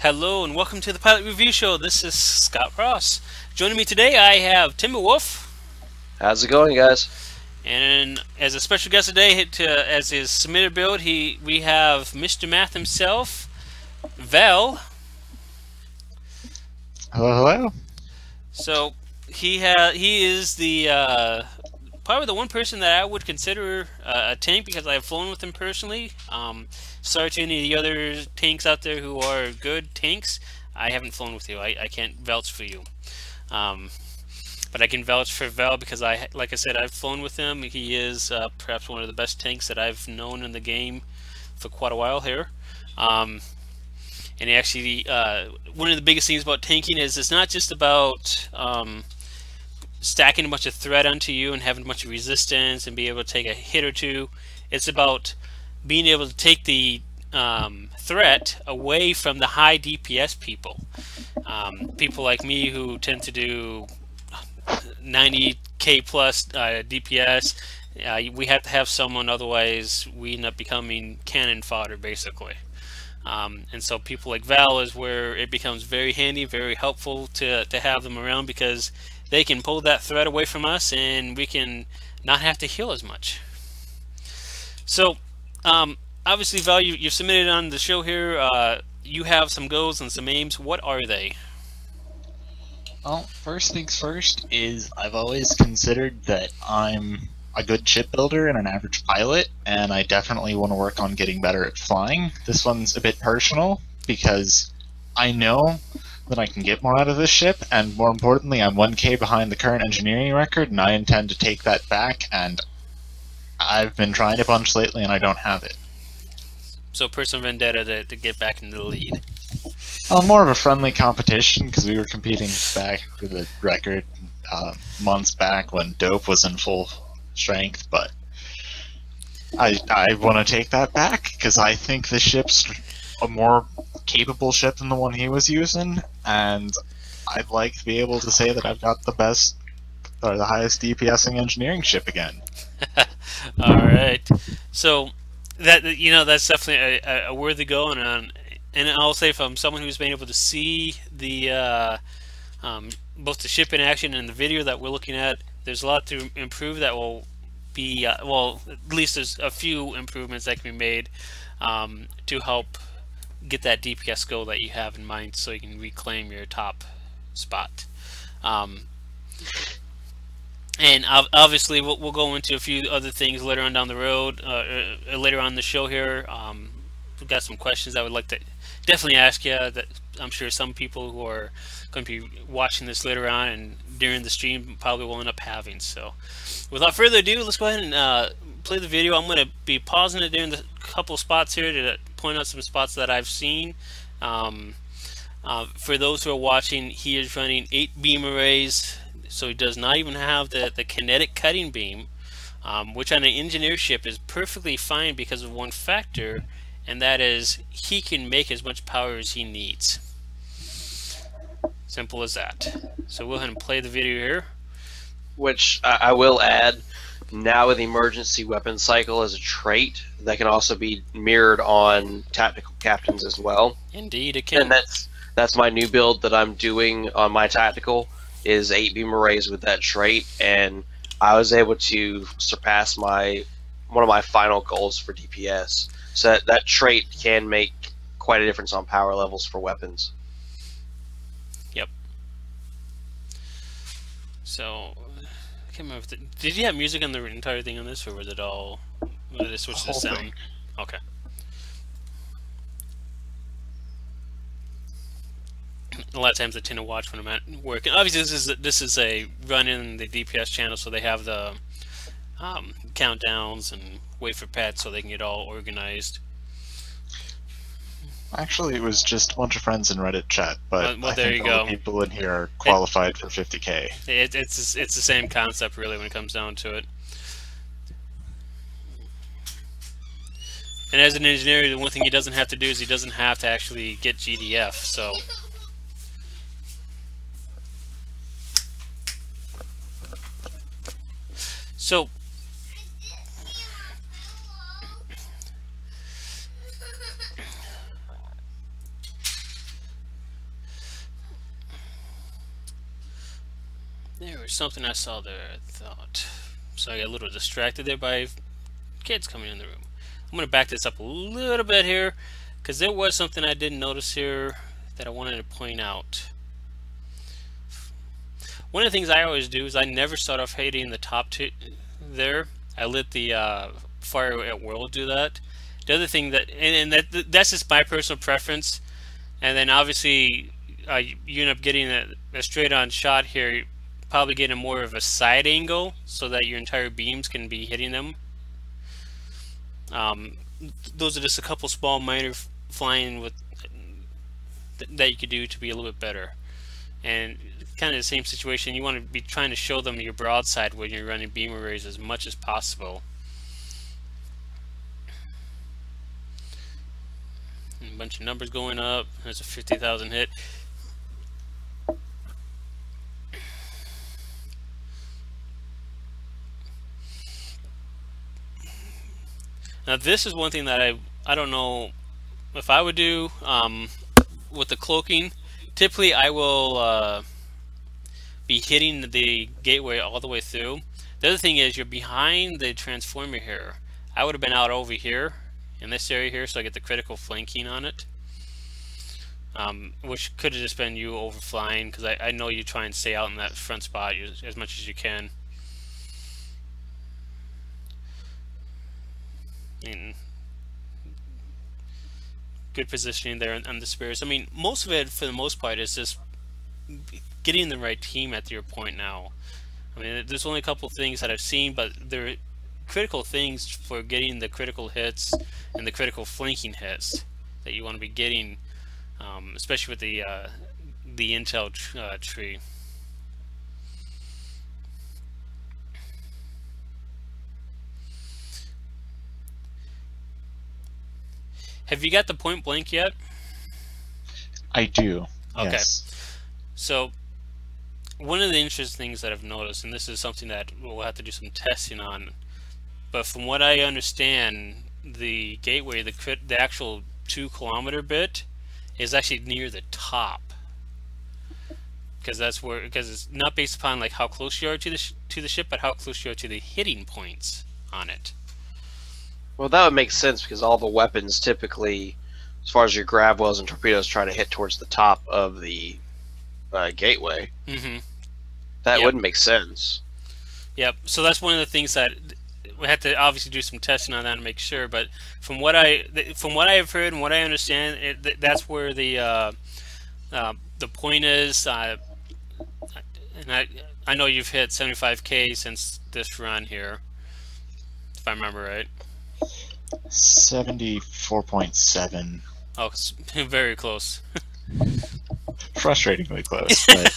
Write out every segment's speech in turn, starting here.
Hello and welcome to the Pilot Review Show. This is Scott Ross. Joining me today, I have Timberwolf, How's it going, guys? and as a special guest today, as his submitted build, we have Mr. Math himself, Val. Hello, hello. So he is the probably the one person that I would consider a tank because I've flown with him personally. Sorry to any of the other tanks out there who are good tanks. I haven't flown with you. I can't vouch for you. Um, but I can vouch for Val because like I said, I've flown with him. He is perhaps one of the best tanks that I've known in the game for quite a while here. And he actually, one of the biggest things about tanking is it's not just about stacking a bunch of threat onto you and having a bunch of resistance and be able to take a hit or two. It's about being able to take the threat away from the high DPS people. People like me who tend to do 90k plus DPS. We have to have someone, otherwise we end up becoming cannon fodder basically. And so people like Val is where it becomes very handy, very helpful to have them around because they can pull that threat away from us and we can not have to heal as much. So obviously, Val, you submitted on the show here. You have some goals and some aims. What are they? Well, first things first is I've always considered that I'm a good shipbuilder and an average pilot, and I definitely want to work on getting better at flying. This one's a bit personal because I know that I can get more out of this ship, and more importantly, I'm 1K behind the current engineering record, and I intend to take that back, and I've been trying a bunch lately, and I don't have it. So personal vendetta to get back into the lead. More of a friendly competition because we were competing back for the record months back when Dope was in full strength, but I want to take that back because I think the ship's a more capable ship than the one he was using, and I'd like to be able to say that I've got the best or the highest DPSing engineering ship again. All right. So that's definitely a worthy goal, and I'll say from someone who's been able to see the both the ship in action and the video that we're looking at, there's a lot to improve that will be well, at least there's a few improvements that can be made to help get that DPS goal that you have in mind so you can reclaim your top spot. And obviously we'll go into a few other things later on down the road, later on in the show here. We've got some questions I would like to definitely ask you that I'm sure some people who are going to be watching this later on and during the stream probably will end up having. So without further ado, let's go ahead and play the video. I'm going to be pausing it during the couple spots here to point out some spots that I've seen. For those who are watching, he is running 8 beam arrays, so he does not even have the kinetic cutting beam, which on an engineer ship is perfectly fine because of one factor, and that is he can make as much power as he needs. Simple as that. So we'll go ahead and play the video here. Which I will add, now with emergency weapon cycle as a trait, that can also be mirrored on tactical captains as well. Indeed, it can. And that's my new build that I'm doing on my tactical, is 8 beam arrays with that trait, and I was able to surpass one of my final goals for DPS. So that trait can make quite a difference on power levels for weapons. Yep. So I can't remember. Did you have music on the entire thing on this, or was it all? Did it switch to sound? Thing. Okay. A lot of times I tend to watch when I'm at work. And obviously, this is a run in the DPS channel, so they have the countdowns and wait for pets so they can get all organized. Actually, it was just a bunch of friends in Reddit chat, but Well, I there think you all go. the people in here are qualified for 50K. It's the same concept really when it comes down to it. And as an engineer, the one thing he doesn't have to do is he doesn't have to actually get GDF. So There was something I saw there, I thought. So I got a little distracted there by kids coming in the room. I'm going to back this up a little bit here, because there was something I didn't notice here that I wanted to point out. One of the things I always do is I never start off hitting the top two there. I let the fire at will do that. The other thing that's just my personal preference, and then obviously you end up getting a straight-on shot here. You're probably getting more of a side angle so that your entire beams can be hitting them. Those are just a couple small minor flying with that you could do to be a little bit better. And kind of the same situation, you want to be trying to show them your broadside when you're running beam arrays as much as possible. And a bunch of numbers going up. There's a 50,000 hit. Now this is one thing that I don't know if I would do with the cloaking. Typically I will be hitting the gateway all the way through. The other thing is you're behind the transformer here. I would have been out over here in this area here, so I get the critical flanking on it, which could have just been you overflying, because I know you try and stay out in that front spot as much as you can. And good positioning there on the spares. I mean, most of it, for the most part, is just getting the right team at your point now. I mean, there's only a couple things that I've seen, but they're critical things for getting the critical hits and the critical flanking hits that you want to be getting, especially with the intel tree. Have you got the point blank yet? I do. Okay. Yes. So one of the interesting things that I've noticed, and this is something that we'll have to do some testing on, but from what I understand, the gateway, the actual 2 kilometer bit, is actually near the top, because it's not based upon like how close you are to the ship, but how close you are to the hitting points on it. Well, that would make sense, because all the weapons typically, as far as your grav wells and torpedoes, try to hit towards the top of the gateway. Mm-hmm. That Yep. wouldn't make sense. Yep. So that's one of the things that we have to obviously do some testing on that to make sure. But from what I've heard and what I understand, that's where the point is. And I know you've hit 75K since this run here, if I remember right. 74.7. Oh, it's very close. Frustratingly close. But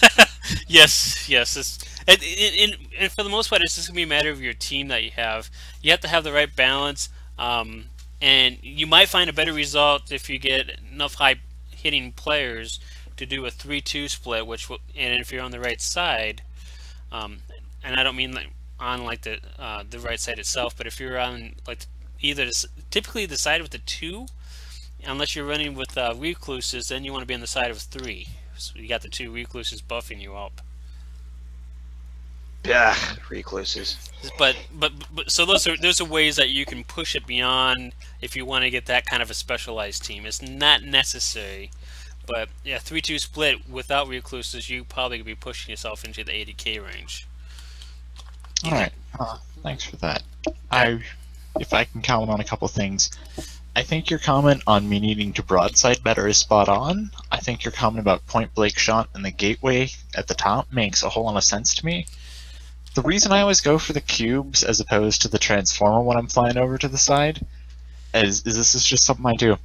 Yes. And for the most part, it's just gonna be a matter of your team that you have. You have to have the right balance, and you might find a better result if you get enough high-hitting players to do a 3-2 split. And if you're on the right side, and I don't mean like on like the right side itself, but if you're on like typically the side with the 2, unless you're running with recluses, then you want to be on the side of 3. So you got the 2 recluses buffing you up. Yeah, recluses. But so those are ways that you can push it beyond if you want to get that kind of a specialized team. It's not necessary, but yeah, 3-2 split without recluses, you probably could be pushing yourself into the 80K range. all right. Thanks for that. If I can comment on a couple things, I think your comment on me needing to broadside better is spot on. I think your comment about point blank shot and the gateway at the top makes a whole lot of sense to me. The reason I always go for the cubes as opposed to the transformer when I'm flying over to the side is this is just something I do.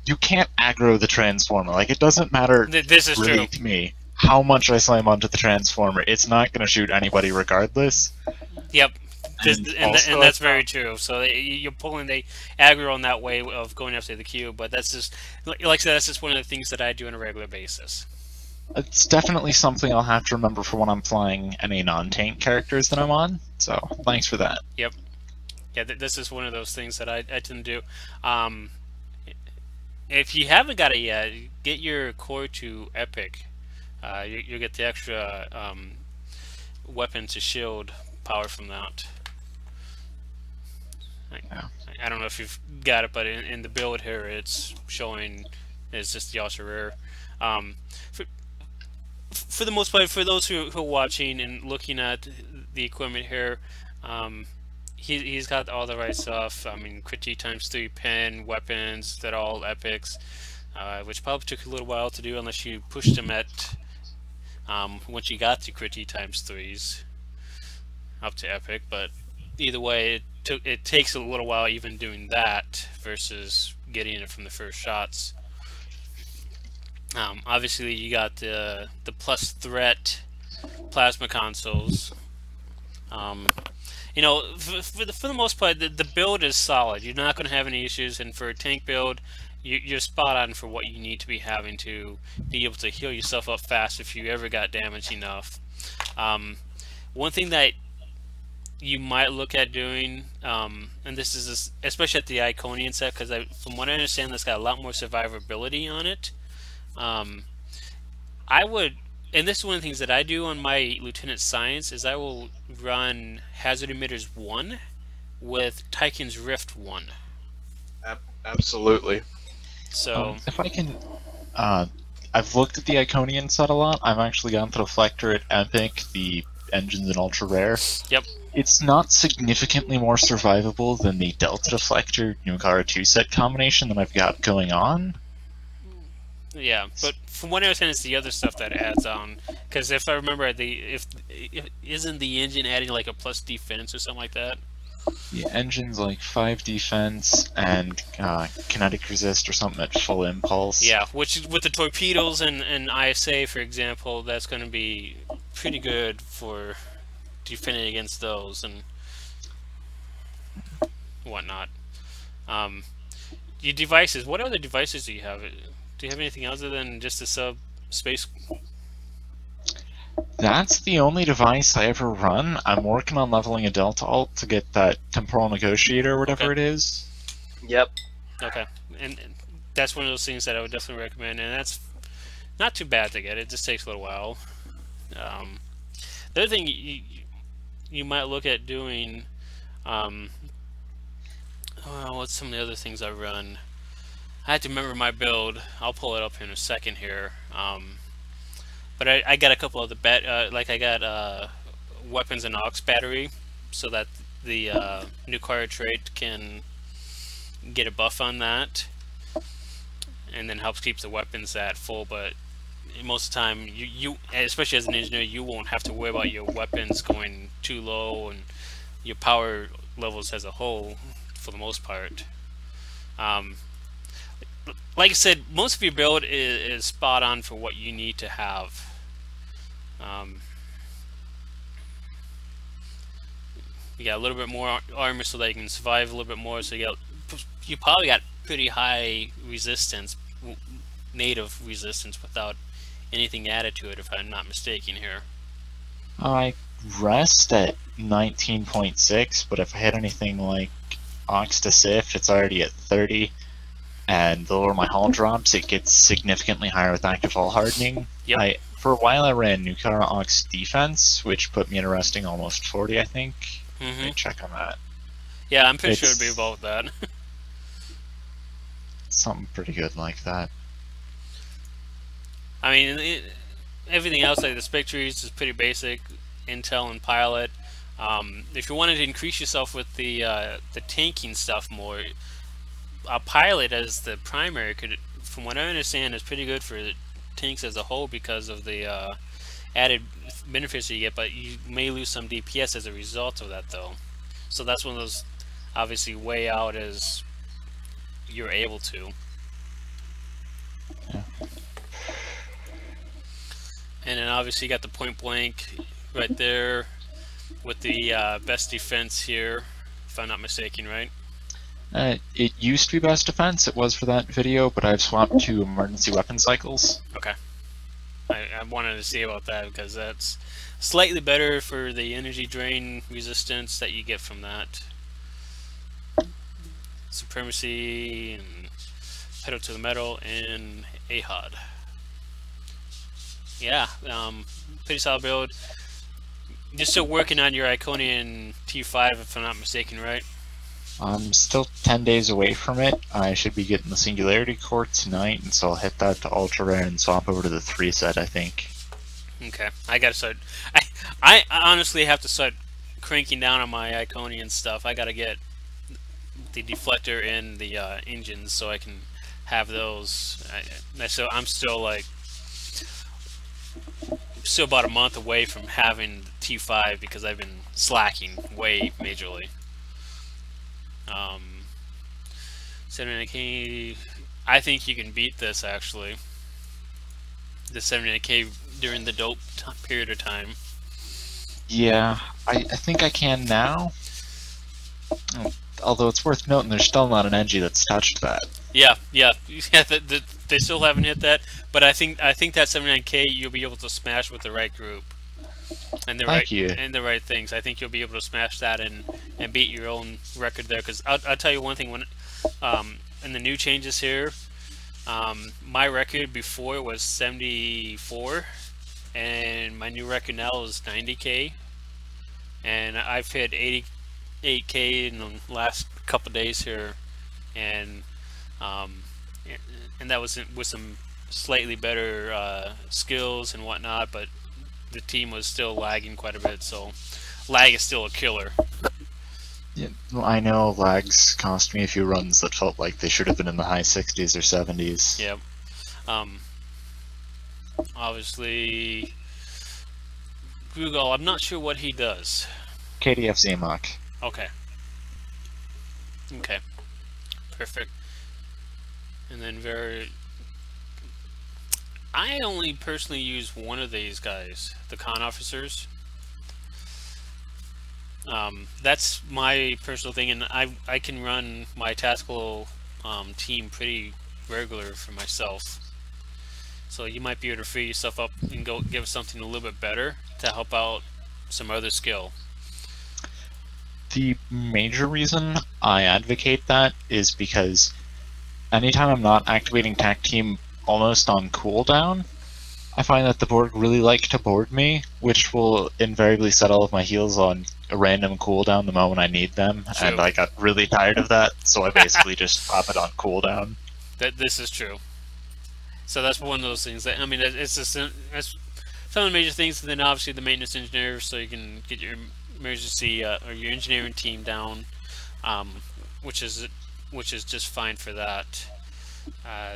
You can't aggro the transformer. Like, it doesn't matter This is really true. to me how much I slam onto the transformer. It's not going to shoot anybody regardless. Yep. And Also, that's very true. So you're pulling the aggro on that way of going after the cube, but that's just, like I said, that's just one of the things that I do on a regular basis. It's definitely something I'll have to remember for when I'm flying any non-tank characters that I'm on. So thanks for that. Yep. Yeah, this is one of those things that I tend to do. If you haven't got it yet, get your core to epic. You'll get the extra weapon to shield power from that. I don't know if you've got it, but in the build here, it's showing it's just the ultra rare. For the most part, for those who are watching and looking at the equipment here, he's got all the right stuff. I mean, crit times 3 pen, weapons, they're all epics, which probably took a little while to do unless you pushed them at once you got to crit times 3s up to epic. But either way, it takes a little while even doing that versus getting it from the first shots. Obviously, you got the plus threat plasma consoles. You know, for the most part, the build is solid. You're not going to have any issues, and for a tank build, you're spot on for what you need to be having to be able to heal yourself up fast if you ever got damaged enough. One thing that you might look at doing, and this is especially at the Iconian set, because from what I understand, that's got a lot more survivability on it. I would, and this is one of the things that I do on my Lieutenant Science, is I will run Hazard Emitters 1 with Tychon's Rift 1. Absolutely. So if I can, I've looked at the Iconian set a lot. I've actually gone to Deflector at Epic, the engines in Ultra Rare. Yep. It's not significantly more survivable than the Delta Deflector Nukara 2 set combination that I've got going on. Yeah, but from what I understand, it's the other stuff that adds on. Because if I remember, if isn't the engine adding like a plus defense or something like that? The engine's like 5 defense and kinetic resist or something at full impulse. Yeah, which with the torpedoes and ISA, for example, that's going to be pretty good for defending against those and whatnot. Your devices. What other devices do you have? Do you have anything other than just a sub-space? That's the only device I ever run. I'm working on leveling a Delta Alt to get that Temporal Negotiator or whatever it is. Yep. Okay. And that's one of those things that I would definitely recommend, and that's not too bad to get. It just takes a little while. The other thing you might look at doing, well, what's some of the other things I run? I have to remember my build. I'll pull it up in a second here. But I got a couple of the like I got weapons and aux battery, so that the new card trait can get a buff on that, and then helps keep the weapons at full. But most of the time, you especially as an engineer, you won't have to worry about your weapons going too low and your power levels as a whole for the most part. Like I said, most of your build is spot on for what you need to have. You got a little bit more armor so that you can survive a little bit more. So you probably got pretty high resistance, native resistance, without anything added to it, if I'm not mistaken here. I rest at 19.6, but if I hit anything like Ox to Sif, it's already at 30. And the lower my hull drops, it gets significantly higher with active hull hardening. Yep. For a while I ran Nukara Ox defense, which put me at a resting almost 40, I think. Let me check on that. Yeah, I'm pretty sure it'd be about that. Something pretty good like that. I mean, everything else, like the Spectres, is pretty basic. Intel and pilot. If you wanted to increase yourself with the tanking stuff more, a pilot as the primary could, from what I understand, is pretty good for tanks as a whole because of the added benefits that you get, but you may lose some DPS as a result of that, though. So that's one of those, obviously, way out as you're able to. Yeah. And then obviously you got the point blank right there with the best defense here, if I'm not mistaken, right? It used to be best defense, it was for that video, but I've swapped to emergency weapon cycles. Okay. I wanted to see about that because that's slightly better for the energy drain resistance that you get from that. Supremacy and pedal to the metal and AHOD. Yeah, pretty solid build. You're still working on your Iconian T5, if I'm not mistaken, right? I'm still 10 days away from it. I should be getting the Singularity Core tonight, and so I'll hit that to Ultra Rare and swap over to the 3 set, I think. Okay, I gotta start. I honestly have to start cranking down on my Iconian stuff. I gotta get the deflector and the engines so I can have those. So I'm still like about a month away from having the T5 because I've been slacking way majorly. 79K, I think you can beat this actually. The 79K during the dope period of time. Yeah, I think I can now. Although it's worth noting, there's still not an Engie that's touched that. Yeah. They still haven't hit that, but I think that 79K you'll be able to smash with the right group and the the right things. I think you'll be able to smash that and beat your own record there. Because I'll tell you one thing: when in the new changes here, my record before was 74, and my new record now is 90K, and I've hit 88K in the last couple days here, and that was with some slightly better skills and whatnot, but the team was still lagging quite a bit, so lag is still a killer. Yeah, well, I know lags cost me a few runs that felt like they should have been in the high 60s or 70s. Yep. Obviously, Google, I'm not sure what he does. KDF Zamok. Okay. Okay. Perfect. And then I only personally use one of these guys, the con officers. That's my personal thing, and I can run my tactical team pretty regular for myself. So you might be able to free yourself up and go give something a little bit better to help out some other skill. The major reason I advocate that is because anytime I'm not activating TAC Team almost on cooldown, I find that the Borg really like to board me, which will invariably set all of my heals on a random cooldown the moment I need them, True. And I got really tired of that, so I basically just pop it on cooldown. This is true. So that's one of those things that, I mean, it's just some of the major things, and then obviously the maintenance engineer, so you can get your emergency or your engineering team down, which is just fine for that.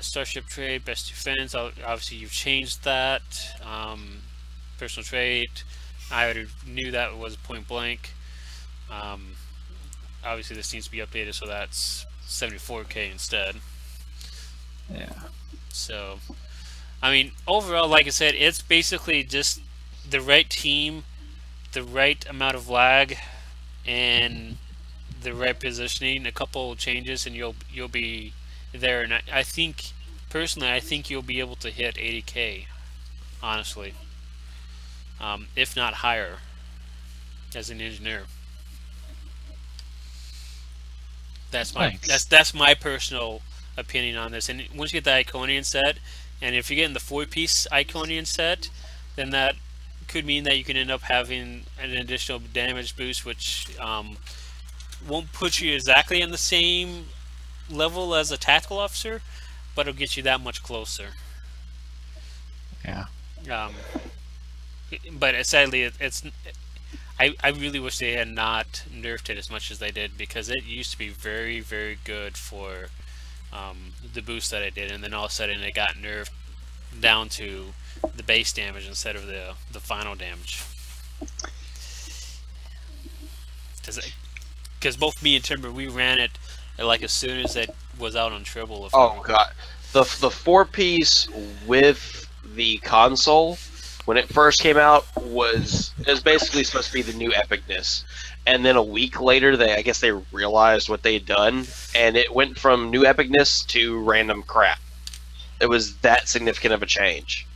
Starship trade, best defense. Obviously, you've changed that. Personal trait, I already knew that was point blank. Obviously, this needs to be updated, so that's 74K instead. Yeah. So, I mean, overall, like I said, it's basically just the right team, the right amount of lag, and the right positioning. A couple changes, and you'll be there. And I think, personally, I think you'll be able to hit 80K, honestly, if not higher, as an engineer. That's my personal opinion on this. And once you get the Iconian set, and if you're getting the 4-piece Iconian set, then that could mean that you can end up having an additional damage boost, which won't put you exactly on the same level as a tactical officer, but it'll get you that much closer. Yeah. But sadly, I really wish they had not nerfed it as much as they did, because it used to be very, very good for the boost that it did, and then all of a sudden it got nerfed down to the base damage instead of the final damage. Because both me and Timber, we ran it like as soon as it was out on Tribble. Oh god, the 4-piece with the console when it first came out was basically supposed to be the new epicness, and then a week later I guess they realized what they had done, and it went from new epicness to random crap. It was that significant of a change,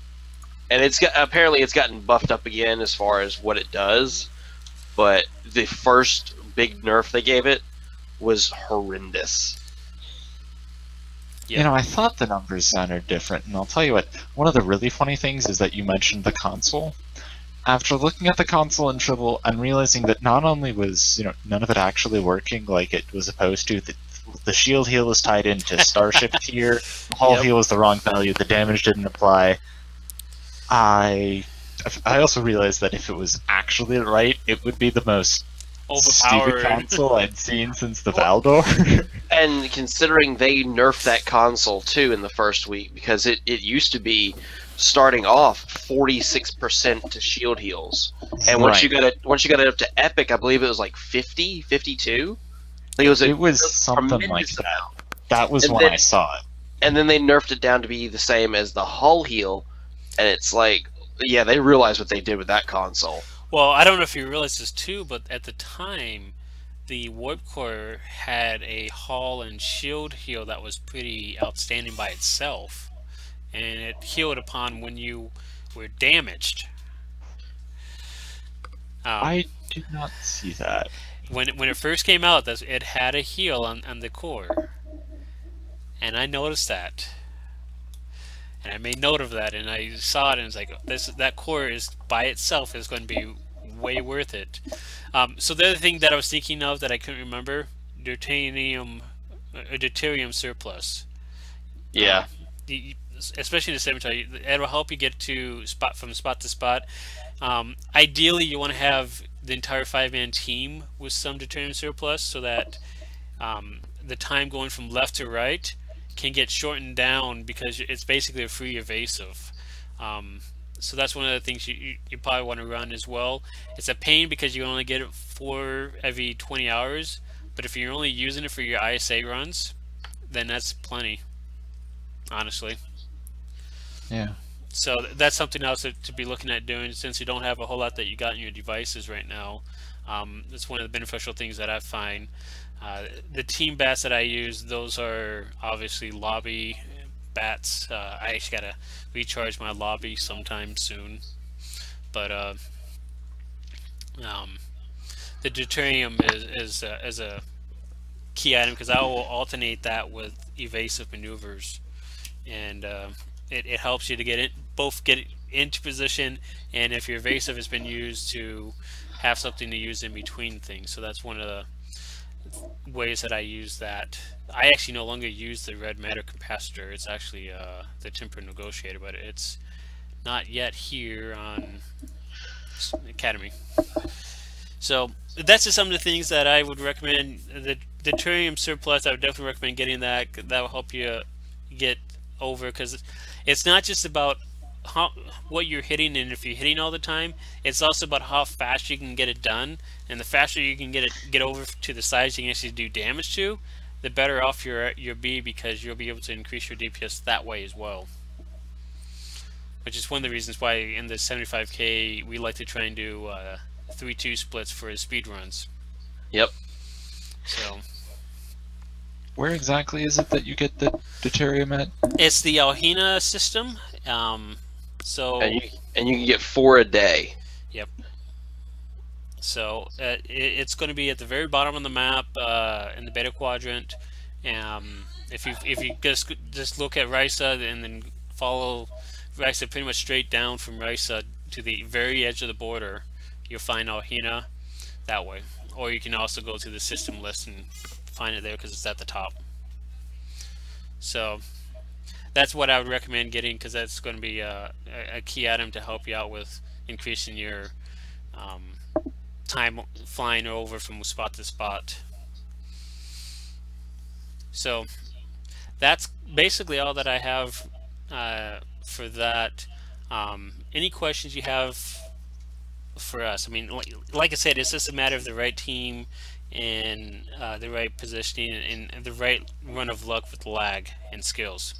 and apparently it's gotten buffed up again as far as what it does, but the first big nerf they gave it was horrendous. You know, I thought the numbers sounded different, and I'll tell you what, one of the really funny things is that you mentioned the console. After looking at the console in Tribble and realizing that not only was none of it actually working like it was supposed to, the shield heal was tied into Starship tier, the hull Yep. heal was the wrong value, the damage didn't apply. I also realized that if it was actually right, it would be the most stupid Overpowered. console I'd seen since the Valdor. And considering they nerfed that console too in the first week, because it used to be starting off 46% to shield heals, and once you got it up to epic, I believe it was like 50, 52. Like it was something like that. That was when I saw it. And then they nerfed it down to be the same as the hull heal, and it's like, yeah, they realized what they did with that console. Well, I don't know if you realize this too, but at the time, the Warp Core had a hull and shield heal that was pretty outstanding by itself, and it healed upon when you were damaged. I did not see that. When it first came out, it had a heal on the core, and I noticed that, and I made note of that, and I saw it, and it's like that core is by itself is going to be way worth it. So the other thing that I was thinking of that I couldn't remember, deuterium surplus. Yeah. Especially in the cemetery, it will help you get from spot to spot. Ideally, you want to have the entire 5-man team with some deuterium surplus, so that the time going from left to right can get shortened down, because it's basically a free evasive. So that's one of the things you probably want to run as well. It's a pain because you only get it 4 every 20 hours, but if you're only using it for your ISA runs, then that's plenty, honestly. Yeah. So that's something else to be looking at doing, since you don't have a whole lot that you got in your devices right now. It's one of the beneficial things that I find. The team bats that I use, those are obviously lobby bats. I actually gotta recharge my lobby sometime soon, but the deuterium is a key item, because I will alternate that with evasive maneuvers, and it helps you to get into position, and if your evasive has been used, to have something to use in between things. So that's one of the ways that I use that. I actually no longer use the red matter capacitor. It's actually the temper negotiator, but it's not yet here on Academy. So that's just some of the things that I would recommend. The deuterium surplus, I would definitely recommend getting that. That will help you get over, because it's not just about what you're hitting, and if you're hitting all the time, it's also about how fast you can get it done. And the faster you can get over to the sides you can actually do damage to, the better off you'll be, because you'll be able to increase your DPS that way as well. Which is one of the reasons why in the 75K we like to try and do 3-2 splits for speed runs. Yep. So where exactly is it that you get the deuterium at? It's the Alhina system. So and you can get 4 a day. Yep. So it's going to be at the very bottom of the map in the beta quadrant. If you just look at Risa and then follow Risa pretty much straight down from Risa to the very edge of the border, you'll find Alhina that way. Or you can also go to the system list and find it there, because it's at the top. So that's what I would recommend getting, because that's going to be a key item to help you out with increasing your time flying over from spot to spot. So that's basically all that I have for that. Any questions you have for us? I mean, like I said, it's just a matter of the right team and the right positioning and the right run of luck with lag and skills,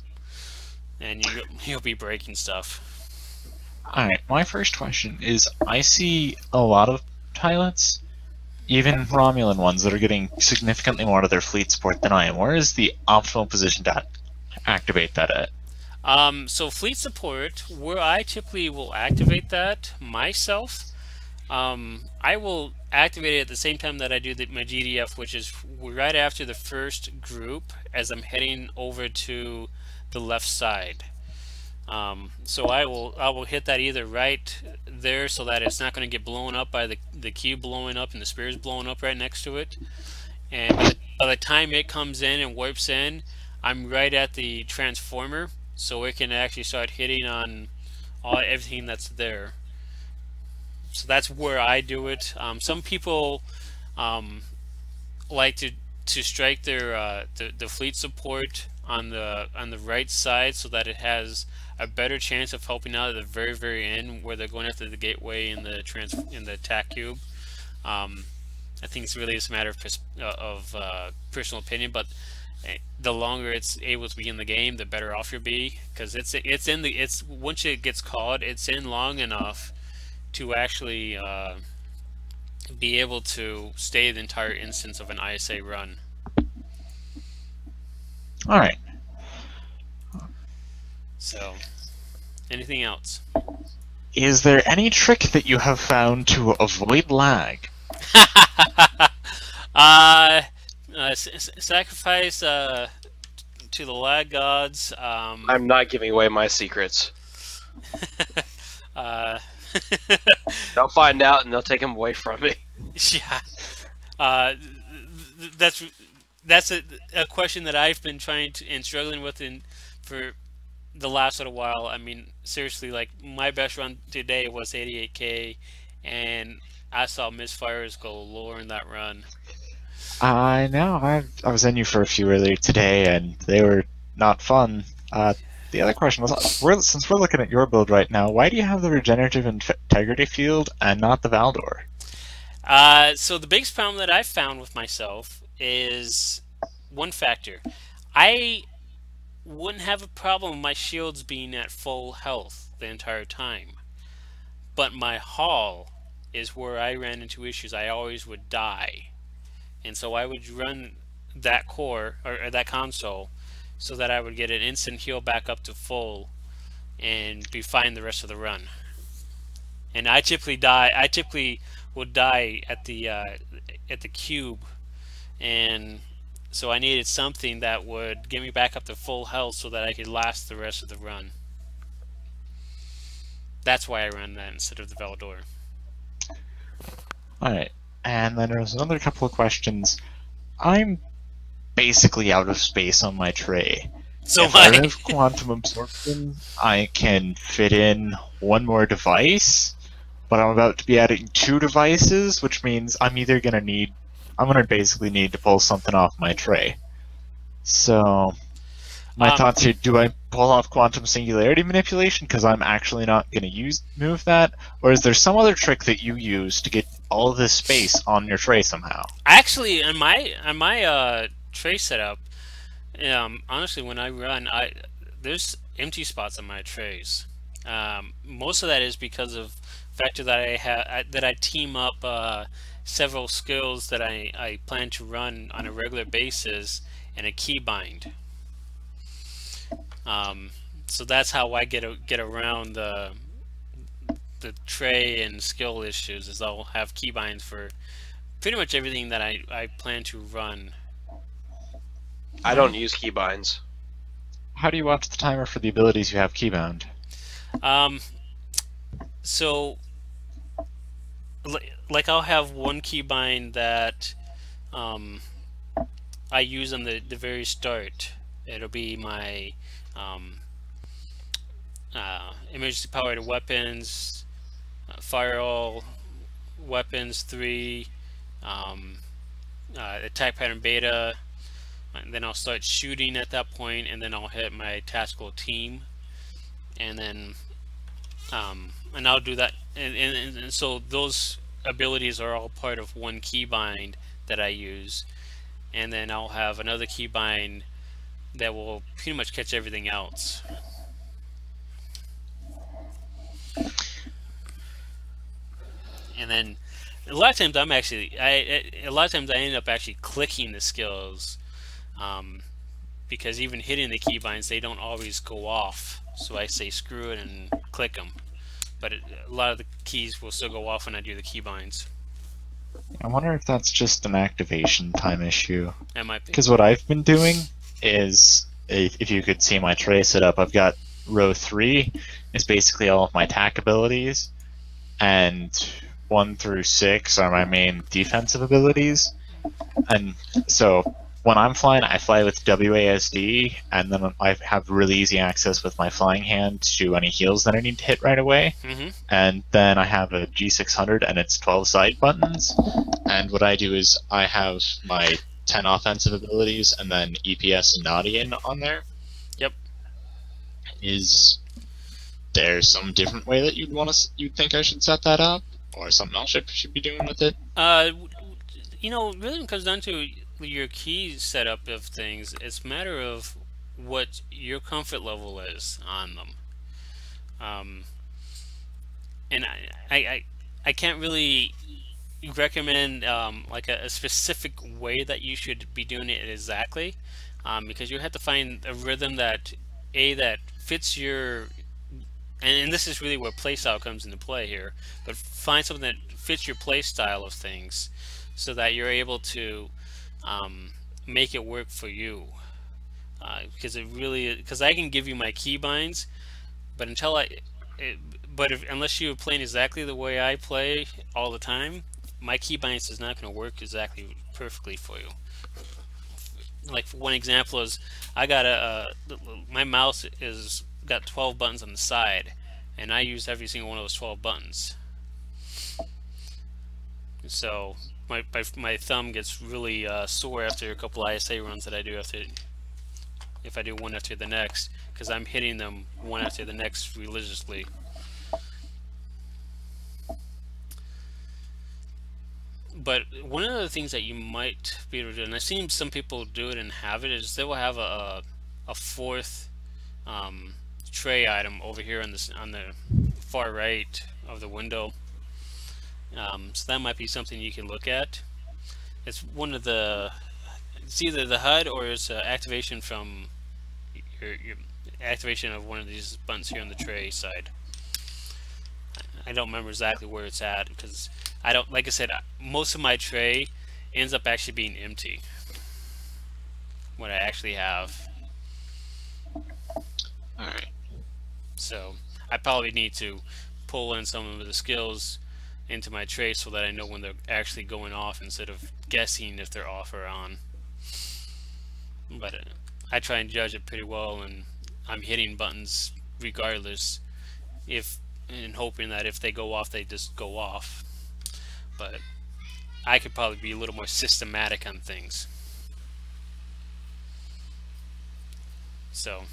and you'll be breaking stuff. Alright, my first question is, I see a lot of pilots, even Romulan ones, that are getting significantly more to their fleet support than I am. Where is the optimal position to activate that at? So fleet support, where I typically will activate that myself, I will activate it at the same time that I do my GDF, which is right after the first group as I'm heading over to the left side. So I will hit that either right there so that it's not going to get blown up by the cube blowing up and the spears blowing up right next to it. And by the time it comes in and warps in, I'm right at the transformer, so it can actually start hitting on everything that's there. So that's where I do it. Some people like to strike their the fleet support on the right side so that it has a better chance of helping out at the very end where they're going after the gateway in the attack cube. I think it's really just a matter of personal opinion, but the longer it's able to be in the game, the better off you'll be, because it's once it gets called, it's in long enough to actually be able to stay the entire instance of an ISA run. All right. So, anything else? Is there any trick that you have found to avoid lag? Sacrifice to the lag gods. I'm not giving away my secrets. They'll find out and they'll take them away from me. Yeah. That's a question that I've been trying to and struggling with for the last little while. I mean, seriously, like my best run today was 88k, and I saw misfires galore in that run. I know. I was in you for a few earlier today, and they were not fun. The other question was, since we're looking at your build right now, why do you have the regenerative integrity field and not the Valdor? So the biggest problem that I've found with myself is one factor. I wouldn't have a problem with my shields being at full health the entire time, but my hull is where I ran into issues. I always would die, and so I would run that core or that console so that I would get an instant heal back up to full and be fine the rest of the run. And I typically would die at the cube, and so I needed something that would get me back up to full health so that I could last the rest of the run. That's why I ran that instead of the Valdor. Alright, and then there's another couple of questions. I'm basically out of space on my tray. So if I have quantum absorption, I can fit in one more device, but I'm about to be adding 2 devices, which means I'm gonna basically need to pull something off my tray. So my thoughts here: do I pull off quantum singularity manipulation because I'm actually not gonna move that, or is there some other trick that you use to get all of this space on your tray somehow? Actually, on my tray setup, honestly, when I run, there's empty spots on my trays. Most of that is because of the fact that I team up several skills that I plan to run on a regular basis in a keybind. So that's how I get around the tray and skill issues. Is I'll have keybinds for pretty much everything that I plan to run. I don't use keybinds. How do you watch the timer for the abilities you have keybound? So, like I'll have one keybind that I use on the very start. It'll be my emergency powered weapons, fire all weapons 3, attack pattern beta, and then I'll start shooting at that point, and then I'll hit my tactical team, and then and I'll do that, and so those abilities are all part of one keybind that I use, and then I'll have another keybind that will pretty much catch everything else. And then a lot of times I end up actually clicking the skills, because even hitting the keybinds, they don't always go off. So I say screw it and click them, but a lot of the keys will still go off when I do the keybinds. I wonder if that's just an activation time issue. That might be. Because what I've been doing is, if you could see my tray setup, I've got row 3 is basically all of my attack abilities, and 1 through 6 are my main defensive abilities. And so when I'm flying, I fly with WASD, and then I have really easy access with my flying hand to any heals that I need to hit right away. Mm-hmm. And then I have a G600, and it's 12 side buttons. And what I do is I have my 10 offensive abilities, and then EPS and Naughty on there. Yep. Is there some different way that you'd think I should set that up, or something else I should be doing with it? You know, really when it comes down to your key setup of things, it's a matter of what your comfort level is on them. And I can't really recommend like a specific way that you should be doing it exactly, because you have to find a rhythm that fits your, and this is really where playstyle comes into play here, but find something that fits your play style of things so that you're able to make it work for you, because I can give you my keybinds, but unless you're playing exactly the way I play all the time, my keybinds is not going to work exactly perfectly for you. Like, for one example is I got my mouse is got 12 buttons on the side, and I use every single one of those 12 buttons. So my thumb gets really sore after a couple ISA runs that I do if I do one after the next, because I'm hitting them one after the next religiously. But one of the things that you might be able to do, and I've seen some people do it and have it, is they will have a fourth tray item over here on the far right of the window. So that might be something you can look at. It's it's either the HUD or it's activation from your activation of one of these buttons here on the tray side. I don't remember exactly where it's at, because like I said, most of my tray ends up actually being empty, what I actually have. Alright. So I probably need to pull in some of the skills into my tray so that I know when they're actually going off instead of guessing if they're off or on. But I try and judge it pretty well, and I'm hitting buttons regardless, and hoping that if they go off, they just go off. But I could probably be a little more systematic on things. So,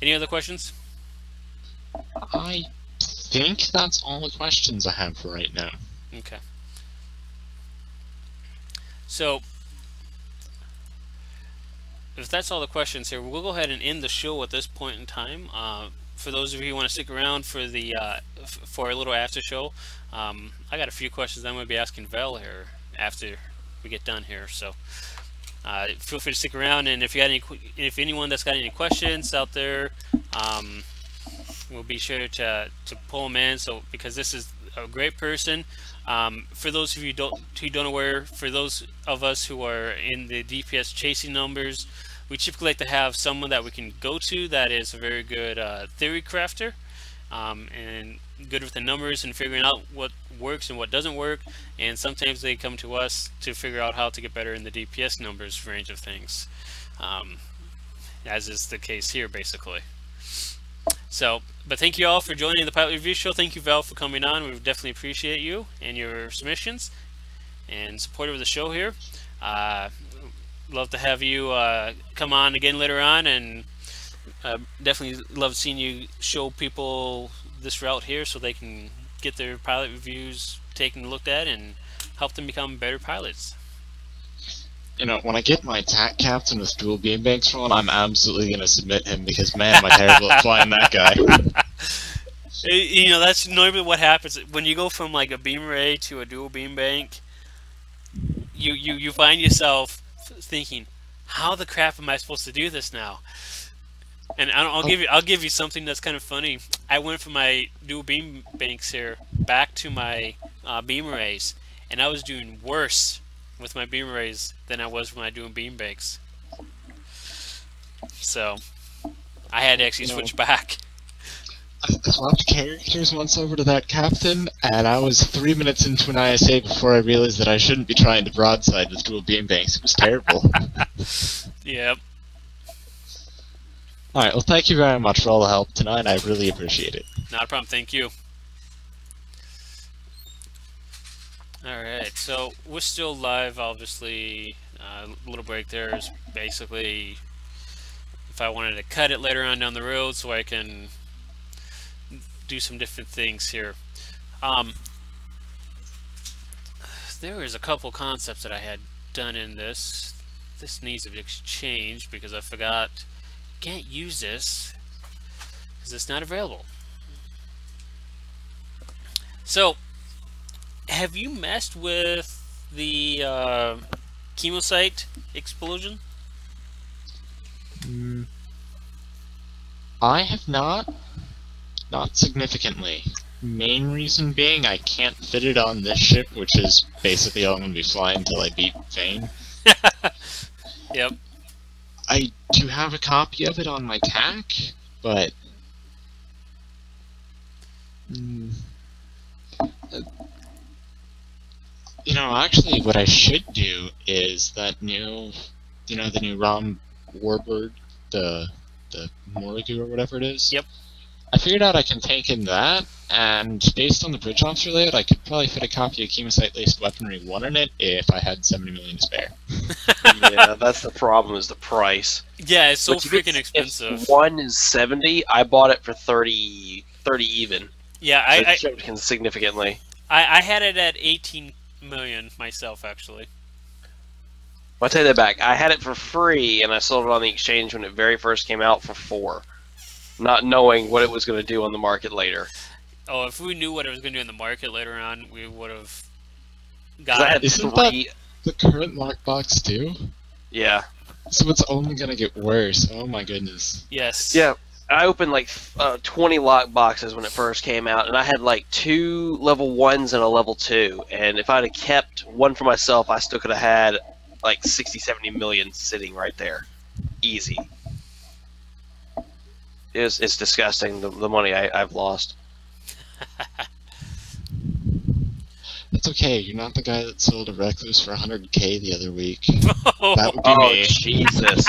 any other questions? I think that's all the questions I have for right now. Okay. So, if that's all the questions here, we'll go ahead and end the show at this point in time. For those of you who want to stick around for the for a little after show, I got a few questions I'm going to be asking Vel here after we get done here. So feel free to stick around, and if anyone that's got any questions out there, we'll be sure to pull them in. So, because this is a great person. For those of you who don't aware, for those of us who are in the DPS chasing numbers, we typically like to have someone that we can go to that is a very good theory crafter, and good with the numbers and figuring out what works and what doesn't work. And sometimes they come to us to figure out how to get better in the DPS numbers range of things, as is the case here basically. So, but thank you all for joining the Pilot Review Show. Thank you, Val, for coming on. We definitely appreciate you and your submissions and support of the show here. Love to have you come on again later on, and definitely love seeing you show people this route here so they can get their pilot reviews taken and looked at and help them become better pilots. You know, when I get my TAC captain with dual beambanks on, I'm absolutely going to submit him, because, man, am I terrible at flying that guy. You know, that's normally what happens. When you go from, like, a beam ray to a dual beambank, you find yourself thinking, how the crap am I supposed to do this now? And I'll give you something that's kind of funny. I went from my dual beam banks here back to my beam rays, and I was doing worse with my beam rays than I was when I doing beam banks. So I had to actually switch back. I swapped characters once over to that captain, and I was 3 minutes into an ISA before I realized that I shouldn't be trying to broadside with dual beam banks. It was terrible. Yep. Alright, well thank you very much for all the help tonight, I really appreciate it. Not a problem. Thank you. Alright, so we're still live, obviously. A little break there is basically if I wanted to cut it later on down the road so I can do some different things here. There is a couple concepts that I had done in this. This needs to be exchanged because I forgot. Can't use this because it's not available. So, have you messed with the chemosite explosion? I have not significantly. Main reason being I can't fit it on this ship, which is basically all I'm going to be flying until I beat Vane. Yep. I do have a copy of it on my TAC, but you know, actually what I should do is that new, you know, the new ROM Warbird, the Morrigu or whatever it is. Yep. I figured out I can tank in that, and based on the bridge officer layout, I could probably fit a copy of chemosite-laced weaponry 1 in it if I had 70 million to spare. Yeah, that's the problem, is the price. Yeah, it's so But you freaking get- expensive. If one is 70, I bought it for 30 even. Yeah, So it jumped significantly. I had it at 18 million myself, actually. I'll take that back. I had it for free, and I sold it on the exchange when it very first came out for 4. Not knowing what it was going to do on the market later. Oh, if we knew what it was going to do in the market later on, we would have 'Cause I got had it. Isn't 3... the current lockbox too? Yeah. So it's only gonna get worse. Oh my goodness. Yes. Yeah. I opened like 20 lock boxes when it first came out, and I had like 2 level 1s and a level 2. And if I'd have kept one for myself, I still could have had like 60, 70 million sitting right there. Easy. It's disgusting, the money I've lost. That's okay, you're not the guy that sold a Recluse for 100k the other week. That would be Oh, me. Jesus.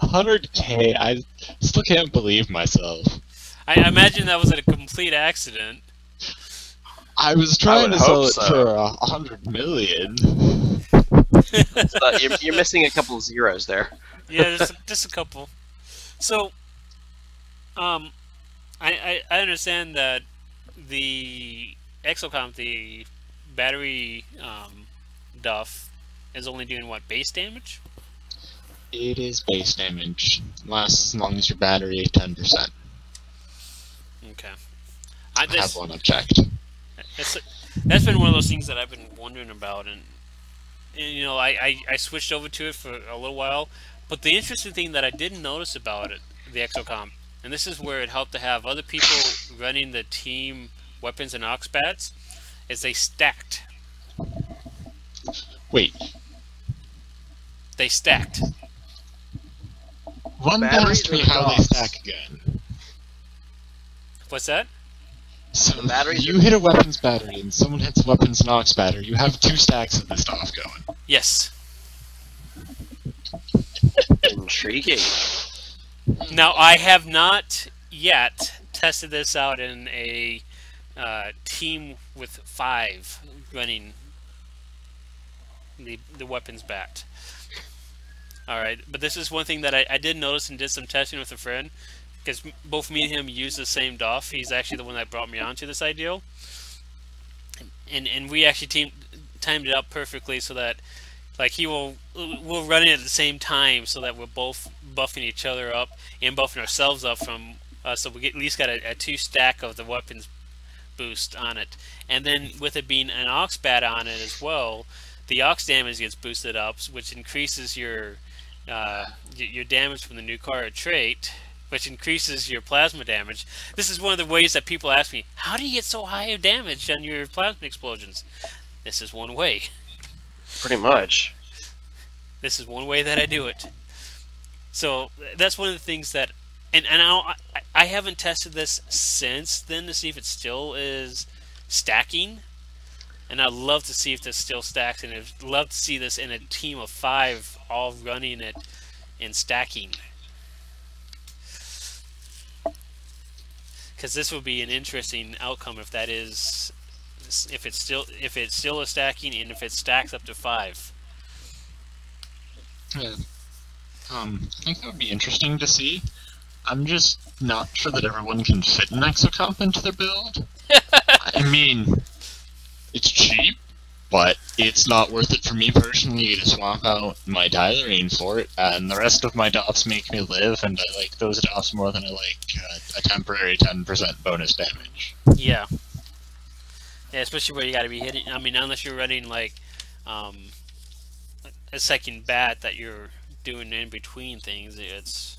100k, I still can't believe myself. I imagine that was a complete accident. I was trying would to sell hope it so. for 100 million. You're missing a couple of zeros there. Yeah, just a couple. So, I understand that the Exocomp, the battery duff, is only doing what, base damage? It is base damage. Lasts as long as your battery 10%. Okay. I have one unchecked. That's been one of those things that I've been wondering about, and you know, I switched over to it for a little while, but the interesting thing that I didn't notice about it, the Exocomp, and this is where it helped to have other people running the team weapons and oxbats, is they stacked. Wait, They stacked. run Batteries past or me the how they dots? stack again. What's that? So The batteries you are- hit a weapons battery and someone hits a weapons and ox battery, you have 2 stacks of this stuff going. Yes. Intriguing. Now, I have not yet tested this out in a team with 5 running the weapons bat. Alright, but this is one thing that I did notice and did some testing with a friend, because both me and him use the same DOF. He's actually the one that brought me onto this ideal. And we actually timed it up perfectly so that, like, we'll run it at the same time so that we're both buffing each other up and buffing ourselves up from so we at least got a 2 stack of the weapons boost on it. And then with it being an ox bat on it as well, the ox damage gets boosted up, which increases your damage from the new card trait, which increases your plasma damage. This is one of the ways that people ask me, how do you get so high of damage on your plasma explosions? This is one way. Pretty much. This is one way that I do it. So that's one of the things that And I haven't tested this since then to see if it still is stacking. And I'd love to see if this still stacks, and I'd love to see this in a team of 5 all running it and stacking. Because this would be an interesting outcome if that is, if it's still a stacking, and if it stacks up to 5. Yeah. I think that would be interesting to see. I'm just not sure that everyone can fit an exocomp into their build. I mean, it's cheap, but it's not worth it for me personally to swap out my dialerine for it, and the rest of my dops make me live, and I like those dops more than I like a temporary 10% bonus damage. Yeah. Yeah, especially where you gotta be hitting, I mean, unless you're running, like, a second bat that you're doing in between things, it's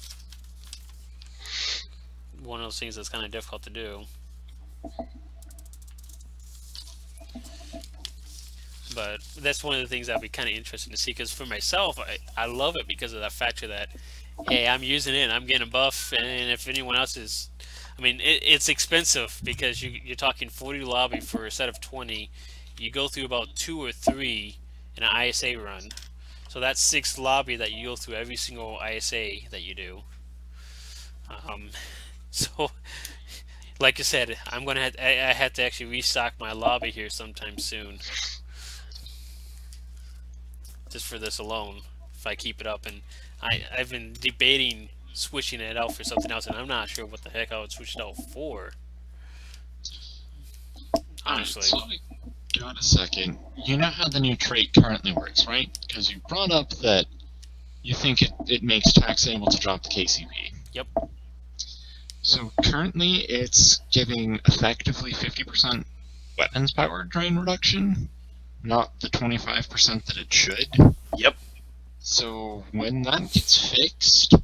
one of those things that's kind of difficult to do. But that's one of the things that'd be kind of interesting to see, because for myself, I love it because of that factor that, hey, I'm using it and I'm getting a buff, and if anyone else is, I mean, it's expensive because you're talking 40 lobby for a set of 20. You go through about 2 or 3 in an ISA run. So that's 6 lobby that you go through every single ISA that you do. So, like I said, I'm gonna I have to actually restock my lobby here sometime soon, just for this alone. If I keep it up, and I've been debating switching it out for something else, and I'm not sure what the heck I would switch it out for. Honestly. So, got a second. You know how the new trait currently works, right? Because you brought up that you think it makes Tax able to drop the KCP. Yep. So currently it's giving effectively 50% weapons power drain reduction, not the 25% that it should. Yep. So when that gets fixed,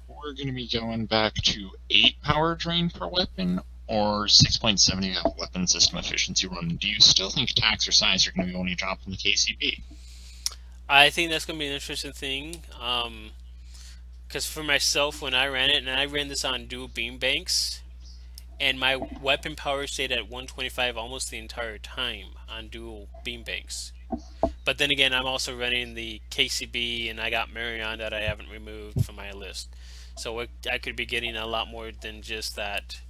we're going to be going back to 8 power drain per weapon, or 6.70 weapon system efficiency run. Do you still think Tax or Size are going to be only dropping the KCP? I think that's going to be an interesting thing. Because for myself, when I ran it, and I ran this on dual beam banks, and my weapon power stayed at 125 almost the entire time on dual beam banks. But then again, I'm also running the KCB, and I got Marion that I haven't removed from my list. So I could be getting a lot more than just that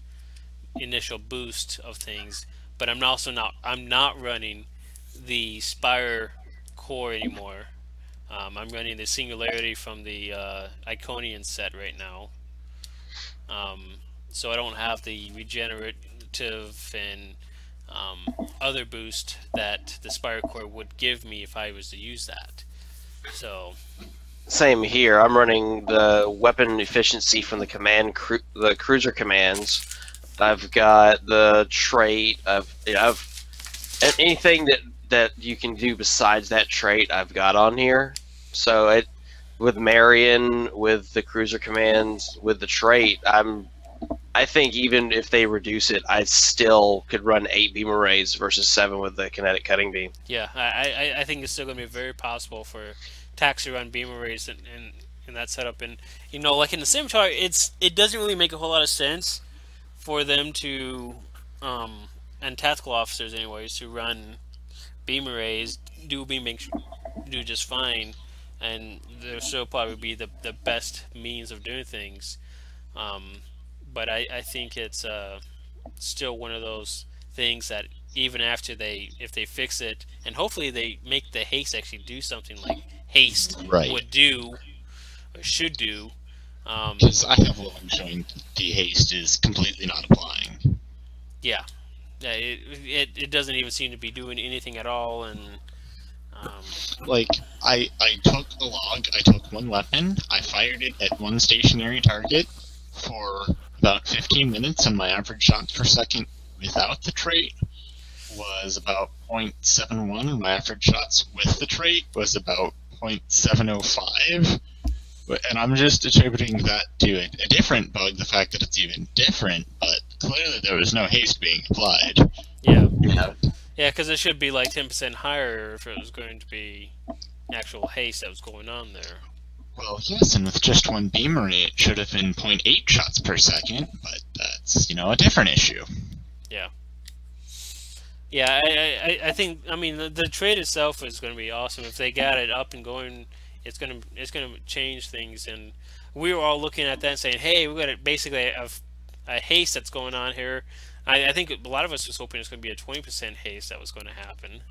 initial boost of things. But I'm not running the Spire core anymore. I'm running the Singularity from the Iconian set right now. So I don't have the regenerative and other boost that the Spire core would give me if I was to use that. So same here. I'm running the weapon efficiency from the cruiser commands. I've got the trait. I've anything that you can do besides that trait I've got on here. So with Marion, with the cruiser commands, with the trait, I think even if they reduce it, I still could run 8 beam arrays versus 7 with the kinetic cutting beam. Yeah, I think it's still going to be very possible for Tax to run beam arrays in that setup. And you know, like in the Scimitar, it doesn't really make a whole lot of sense for them to and tactical officers anyways to run beam arrays. Dual beam banks do just fine, and they'll still probably be the best means of doing things. But I think it's still one of those things that even after if they fix it, and hopefully they make the haste actually do something like haste would do or should do. Because I have one showing the haste is completely not applying. Yeah, it doesn't even seem to be doing anything at all, and like I took a log, I took one weapon, I fired it at one stationary target for about 15 minutes, and my average shots per second without the trait was about 0.71, and my average shots with the trait was about 0.705. And I'm just attributing that to a different bug, the fact that it's even different, but clearly there was no haste being applied. Yeah. Yeah, because it should be like 10% higher if it was going to be actual haste that was going on there. Well, yes, and with just one beam array, it should have been 0.8 shots per second, but that's, a different issue. Yeah. Yeah, I think, I mean, the trade itself is going to be awesome. If they got it up and going, it's going to change things. And we were all looking at that and saying, hey, we've got basically a haste that's going on here. I think a lot of us was hoping it's going to be a 20% haste that was going to happen.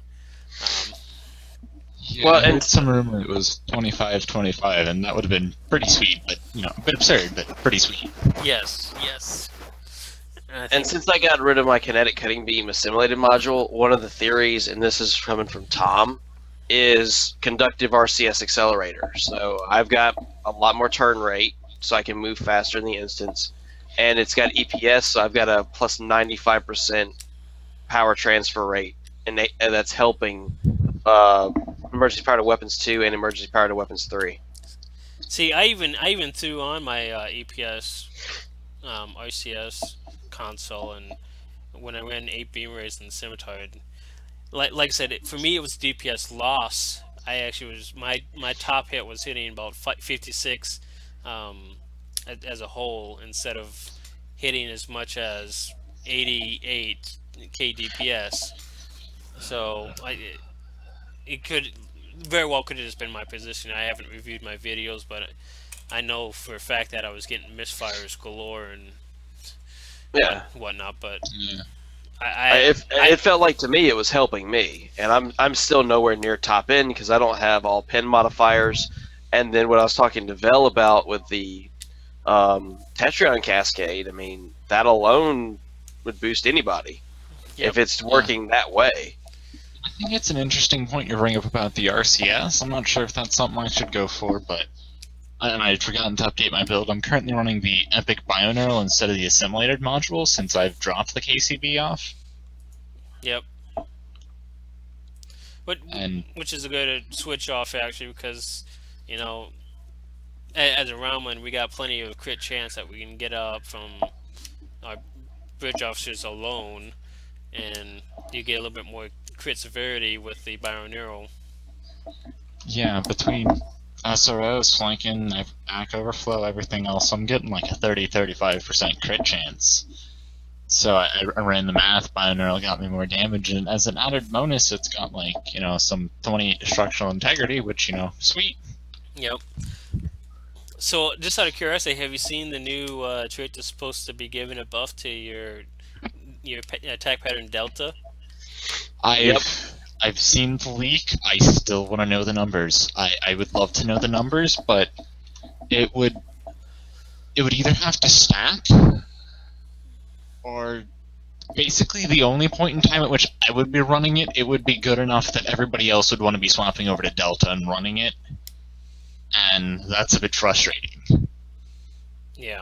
Yeah, well, I heard some rumor it was 25-25, and that would have been pretty sweet, but, a bit absurd, but pretty sweet. Yes, yes. And since I got rid of my kinetic cutting beam assimilated module, one of the theories, and this is coming from Tom, is conductive RCS accelerator. So I've got a lot more turn rate, so I can move faster in the instance. And it's got EPS, so I've got a plus 95% power transfer rate, and that's helping emergency power to weapons 2 and emergency power to weapons 3. See, I even threw on my EPS RCS console, and when I ran 8 beam rays in the scimitar, like I said, for me it was DPS loss. I actually was my top hit was hitting about 56 as a whole, instead of hitting as much as 88 KDPS. So it could very well could have just been my position. I haven't reviewed my videos, but I know for a fact that I was getting misfires galore and whatnot. But it felt like to me it was helping me, and I'm still nowhere near top end because I don't have all pen modifiers. And then what I was talking to Vel about with the Tetrion Cascade, I mean, that alone would boost anybody if it's working that way. I think it's an interesting point you bring up about the RCS. I'm not sure if that's something I should go for, but I'd forgotten to update my build. I'm currently running the Epic Bioneural instead of the assimilated module since I've dropped the KCB off. Yep. Which is a good switch off, actually, because, as a roundman, we got plenty of crit chance that we can get up from our bridge officers alone, and you get a little bit more crit severity with the Bioneural. Yeah, between SROs, flanking, back overflow, everything else, I'm getting like a 30-35% crit chance. So I ran the math, Bioneural got me more damage, and as an added bonus, it's got like, some 28 destructional integrity, which, sweet. Yep. So, just out of curiosity, have you seen the new trait that's supposed to be giving a buff to your attack pattern Delta? I've seen the leak. I still want to know the numbers. I would love to know the numbers, but it would either have to stack, or basically the only point in time at which I would be running it, it would be good enough that everybody else would want to be swapping over to Delta and running it. And that's a bit frustrating. Yeah.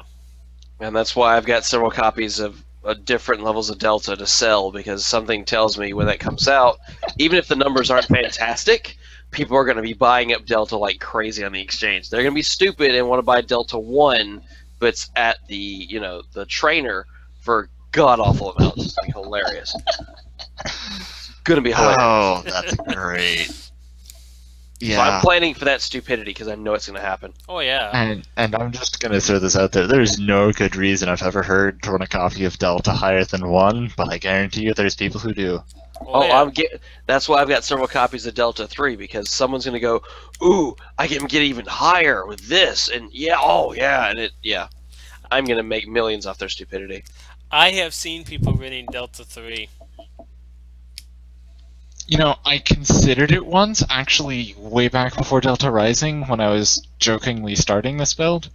And that's why I've got several copies of different levels of Delta to sell, because something tells me when that comes out, even if the numbers aren't fantastic, people are going to be buying up Delta like crazy on the exchange. They're going to be stupid and want to buy Delta 1, but it's at the, the trainer for god-awful amounts. It's like hilarious. It's going to be hilarious. Oh, that's great. Yeah. So I'm planning for that stupidity because I know it's going to happen. Oh, yeah. And I'm just going to throw this out there. There's no good reason I've ever heard to run a copy of Delta higher than 1, but I guarantee you there's people who do. Oh, yeah. That's why I've got several copies of Delta 3, because someone's going to go, ooh, I can get even higher with this, and I'm going to make millions off their stupidity. I have seen people running Delta 3. I considered it once, actually, way back before Delta Rising, when I was jokingly starting this build,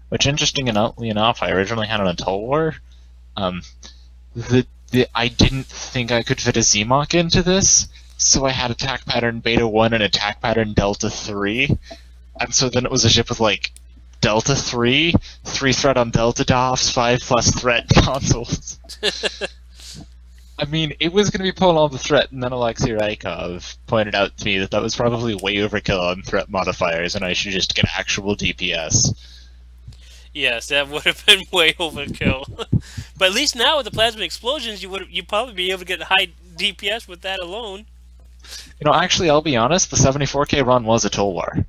which, interestingly enough, I originally had on a Toll War. I didn't think I could fit a ZMOC into this, so I had attack pattern Beta 1 and attack pattern Delta 3, and so then it was a ship with, like, Delta 3, 3 threat on Delta DOFs, 5+ threat consoles. I mean, it was going to be pulling all the threat, and then Alexei Rykov pointed out to me that was probably way overkill on threat modifiers, and I should just get actual DPS. Yes, that would have been way overkill. But at least now with the plasma explosions, you'd probably be able to get high DPS with that alone. Actually, I'll be honest, the 74k run was a Toll War.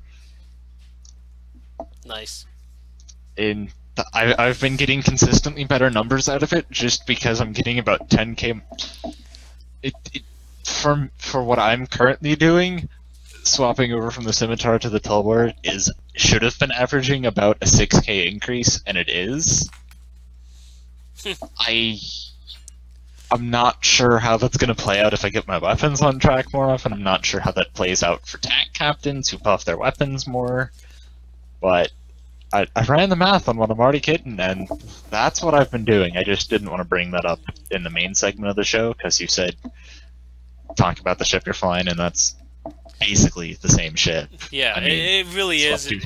Nice. And I've been getting consistently better numbers out of it just because I'm getting about 10k. For what I'm currently doing, swapping over from the scimitar to the tulwar should have been averaging about a 6k increase, and it is. I'm not sure how that's going to play out if I get my weapons on track more often. I'm not sure how that plays out for tank captains who buff their weapons more. But I ran the math on what I'm already getting, and that's what I've been doing. I just didn't want to bring that up in the main segment of the show, because you said talk about the ship you're flying, and that's basically the same ship. Yeah, I mean, it really is. Two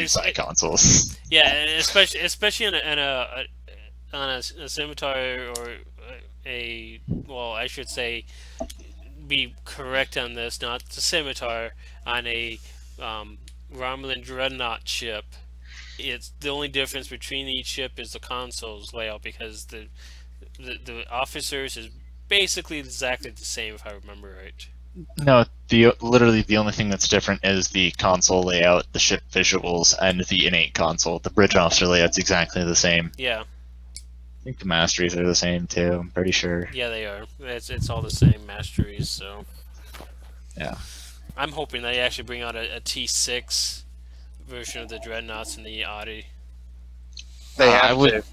side consoles. Yeah, especially on a scimitar or well, I should say, be correct on this, not the scimitar, on a Romulan dreadnought ship. It's the only difference between each ship is the console's layout, because the officers is basically exactly the same, if I remember right. No, literally the only thing that's different is the console layout, the ship visuals, and the innate console. The bridge officer layout's exactly the same. Yeah. I think the masteries are the same too, I'm pretty sure. Yeah, they are. It's all the same masteries, so... Yeah. I'm hoping they actually bring out a T6 version of the Dreadnoughts in the Audi. They have to.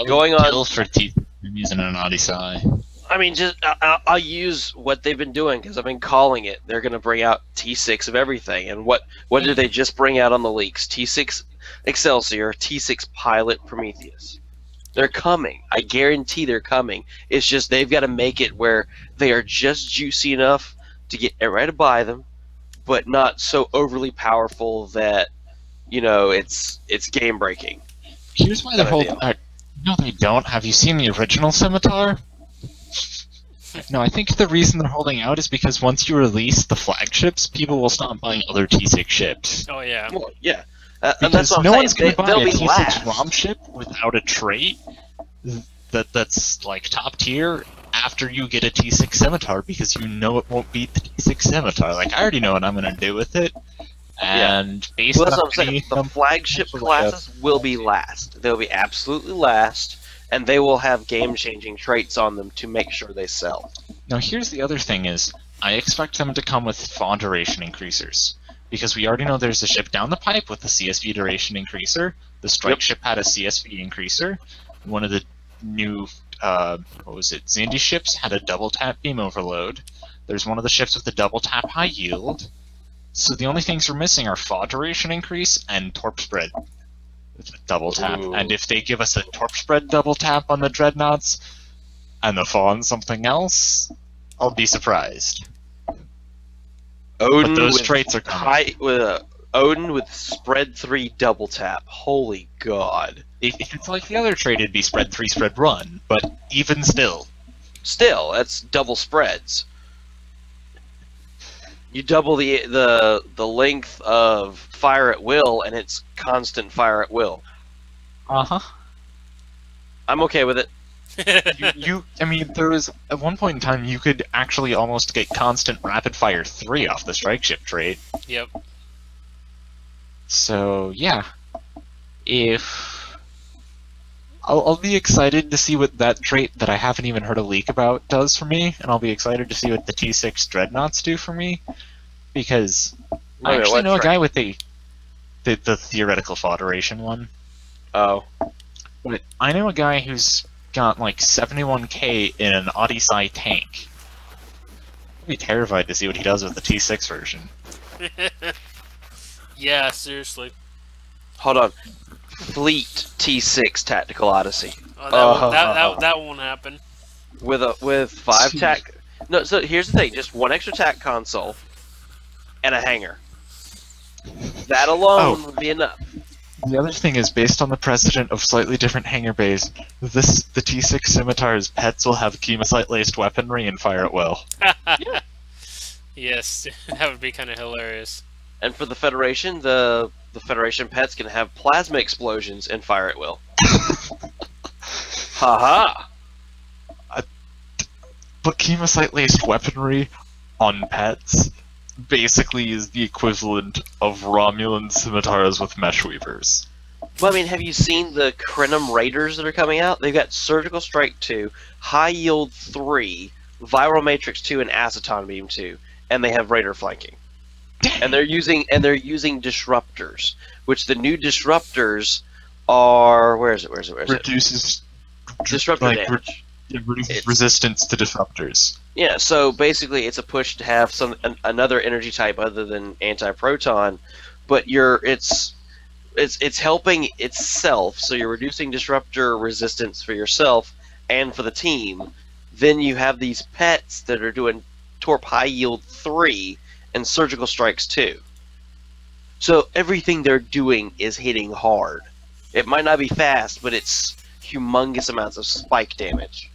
Going on for T. I'm using an Odyssey. I mean, just I'll use what they've been doing, because I've been calling it. They're going to bring out T6 of everything, and what did they just bring out on the leaks? T6 Excelsior, T6 Pilot, Prometheus. They're coming. I guarantee they're coming. It's just they've got to make it where they are just juicy enough to get everybody to buy them, but not so overly powerful that, you know, it's game breaking. Here's why they're holding. No, they don't. Have you seen the original Scimitar? No, I think the reason they're holding out is because once you release the flagships, people will stop buying other T6 ships. Oh yeah. Well, yeah. Because And that's what no I'm one's going saying. to buy a They'll be T6 last. ROM ship without a trait that's like top tier after you get a T6 Scimitar, because you know it won't beat the T6 Scimitar. Like, I already know what I'm going to do with it. And based Well, that's on what I'm saying. The flagship classes will be last. They'll be absolutely last, and they will have game-changing traits on them to make sure they sell. Now, here's the other thing is, I expect them to come with font duration increasers. Because we already know there's a ship down the pipe with a CSV duration increaser. The strike ship had a CSV increaser. One of the new, Xindi ships had a double tap beam overload. There's one of the ships with a double tap high yield. So the only things we're missing are font duration increase and torp spread with a double tap. Ooh. And if they give us a torp spread double tap on the dreadnoughts and the font something else, I'll be surprised. Odin But those with traits are coming. Odin with spread 3 double tap. Holy god! If it's like the other trait, it'd be spread 3, spread run. But even still, Still, that's double spreads. You double the length of fire at will, and it's constant fire at will. I'm okay with it. I mean, there was at one point in time you could actually almost get constant rapid fire 3 off the strike ship trait. Yep. So yeah, I'll be excited to see what that trait that I haven't even heard a leak about does for me, and I'll be excited to see what the T6 Dreadnoughts do for me, because I actually know a guy with the theoretical federation one. Oh. But I know a guy who's got like 71k in an Odyssey tank. I'd be terrified to see what he does with the T6 version. Yeah, seriously. Hold on. Fleet T6 Tactical Odyssey. Oh, that won't happen. With 5 tac. No, so here's the thing: just 1 extra tac console and a hangar. That alone would be enough. The other thing is, based on the precedent of slightly different hangar bays, the T6 Scimitar's pets will have chemocyte-laced weaponry and fire at will. Yeah. Yes, that would be kind of hilarious. And for the Federation, the Federation pets can have plasma explosions and fire at will. Haha! But chemocyte-laced weaponry on pets? basically is the equivalent of Romulan scimitars with mesh weavers. Well, I mean, have you seen the Krenim Raiders that are coming out? They've got Surgical Strike 2, High Yield 3, Viral Matrix 2, and Aceton Beam 2, and they have Raider flanking. And they're using disruptors, which the new disruptors are where is it? Reduces Disruptor damage. Resistance to disruptors. Yeah, so basically it's a push to have another energy type other than anti-proton, but it's helping itself, so you're reducing disruptor resistance for yourself and for the team. Then you have these pets that are doing Torp High Yield 3 and Surgical Strikes 2. So everything they're doing is hitting hard. It might not be fast, but it's humongous amounts of spike damage.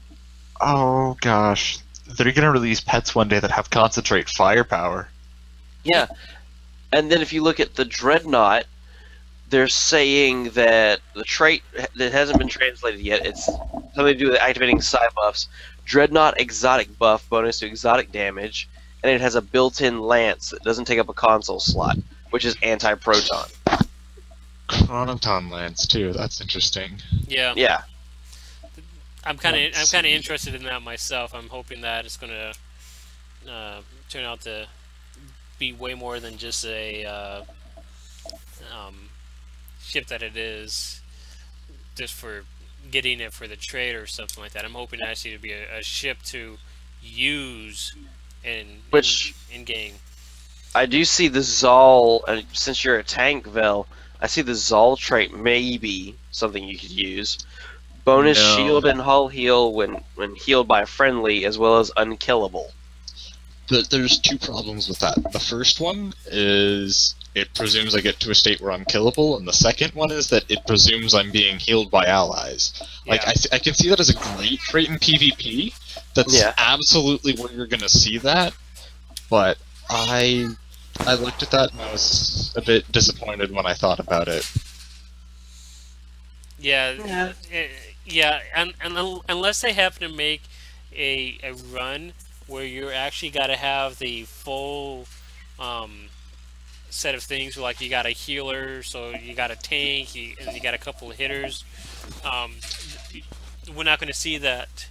Oh gosh. They're gonna release pets one day that have concentrate firepower. Yeah. And then if you look at the Dreadnought, they're saying that the trait that hasn't been translated yet, it's something to do with activating psi buffs. Dreadnought exotic buff, bonus to exotic damage, and it has a built-in lance that doesn't take up a console slot, which is anti-proton. Chronoton Lance too, that's interesting. Yeah. Yeah. I'm kind of interested in that myself. I'm hoping that it's gonna turn out to be way more than just a ship that it is, just for getting it for the trade or something like that. I'm hoping actually to be a ship to use in game. I do see the Zal, and since you're a tank, Vel, I see the Zal trait may be something you could use. Bonus shield and hull heal when healed by a friendly, as well as unkillable. There's two problems with that. The first one is it presumes I get to a state where I'm killable, and the second one is that it presumes I'm being healed by allies. Like, I can see that as a great trait in PvP. That's absolutely where you're going to see that, but I looked at that and I was a bit disappointed when I thought about it. Yeah, and unless they happen to make a run where you actually got to have the full set of things, like you got a healer, so you got a tank, and you got a couple of hitters. We're not going to see that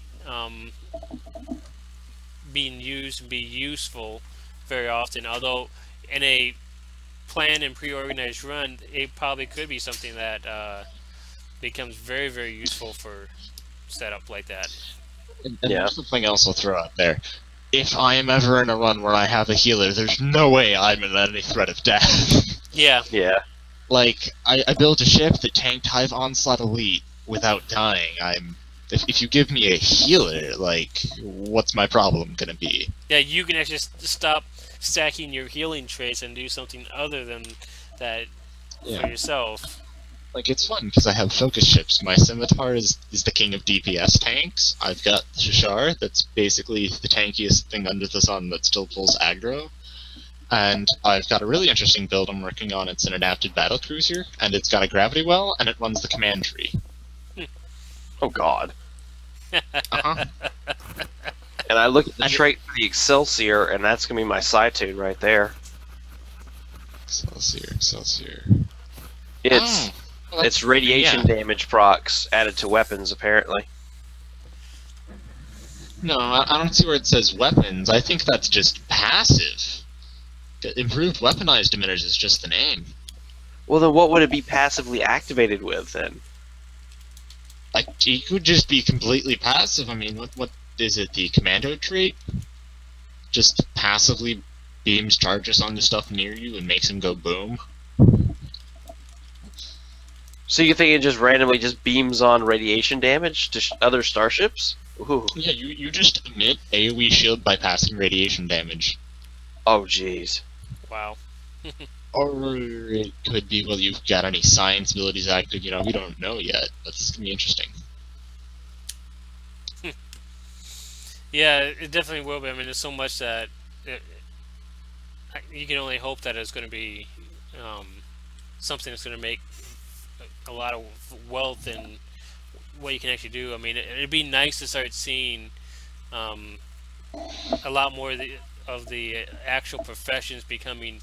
being used and be useful very often. Although in a planned and pre-organized run, it probably could be something that becomes very, very useful for setup like that. And there's something else I'll throw out there. If I am ever in a run where I have a healer, there's no way I'm in any threat of death. Yeah. Like, I built a ship that tanked Hive Onslaught Elite without dying. If you give me a healer, like, what's my problem gonna be? Yeah, you can actually stop stacking your healing traits and do something other than that for yourself. Like, it's fun, because I have focus ships. My Scimitar is the king of DPS tanks. I've got Shashar, that's basically the tankiest thing under the sun that still pulls aggro. And I've got a really interesting build I'm working on. It's an adapted battlecruiser, and it's got a gravity well, and it runs the command tree. Oh god. Uh-huh. And I look at the trait for the Excelsior, and that's going to be my Cytude right there. Excelsior. It's radiation damage procs added to weapons, apparently. No, I don't see where it says weapons. I think that's just passive. Improved weaponized diminishes is just the name. Well, then what would it be passively activated with, then? Like, it could just be completely passive. I mean, what is it, the commando trait? Just passively beams charges onto stuff near you and makes them go boom? So you think it just randomly just beams on radiation damage to other starships? Ooh. Yeah, you just emit AoE shield by passing radiation damage. Oh, jeez. Wow. Or it could be, well, you've got any science abilities active, we don't know yet. That's gonna be interesting. Yeah, it definitely will be. I mean, there's so much that you can only hope that it's going to be something that's going to make a lot of wealth in what you can actually do. I mean, it'd be nice to start seeing a lot more of the actual professions becoming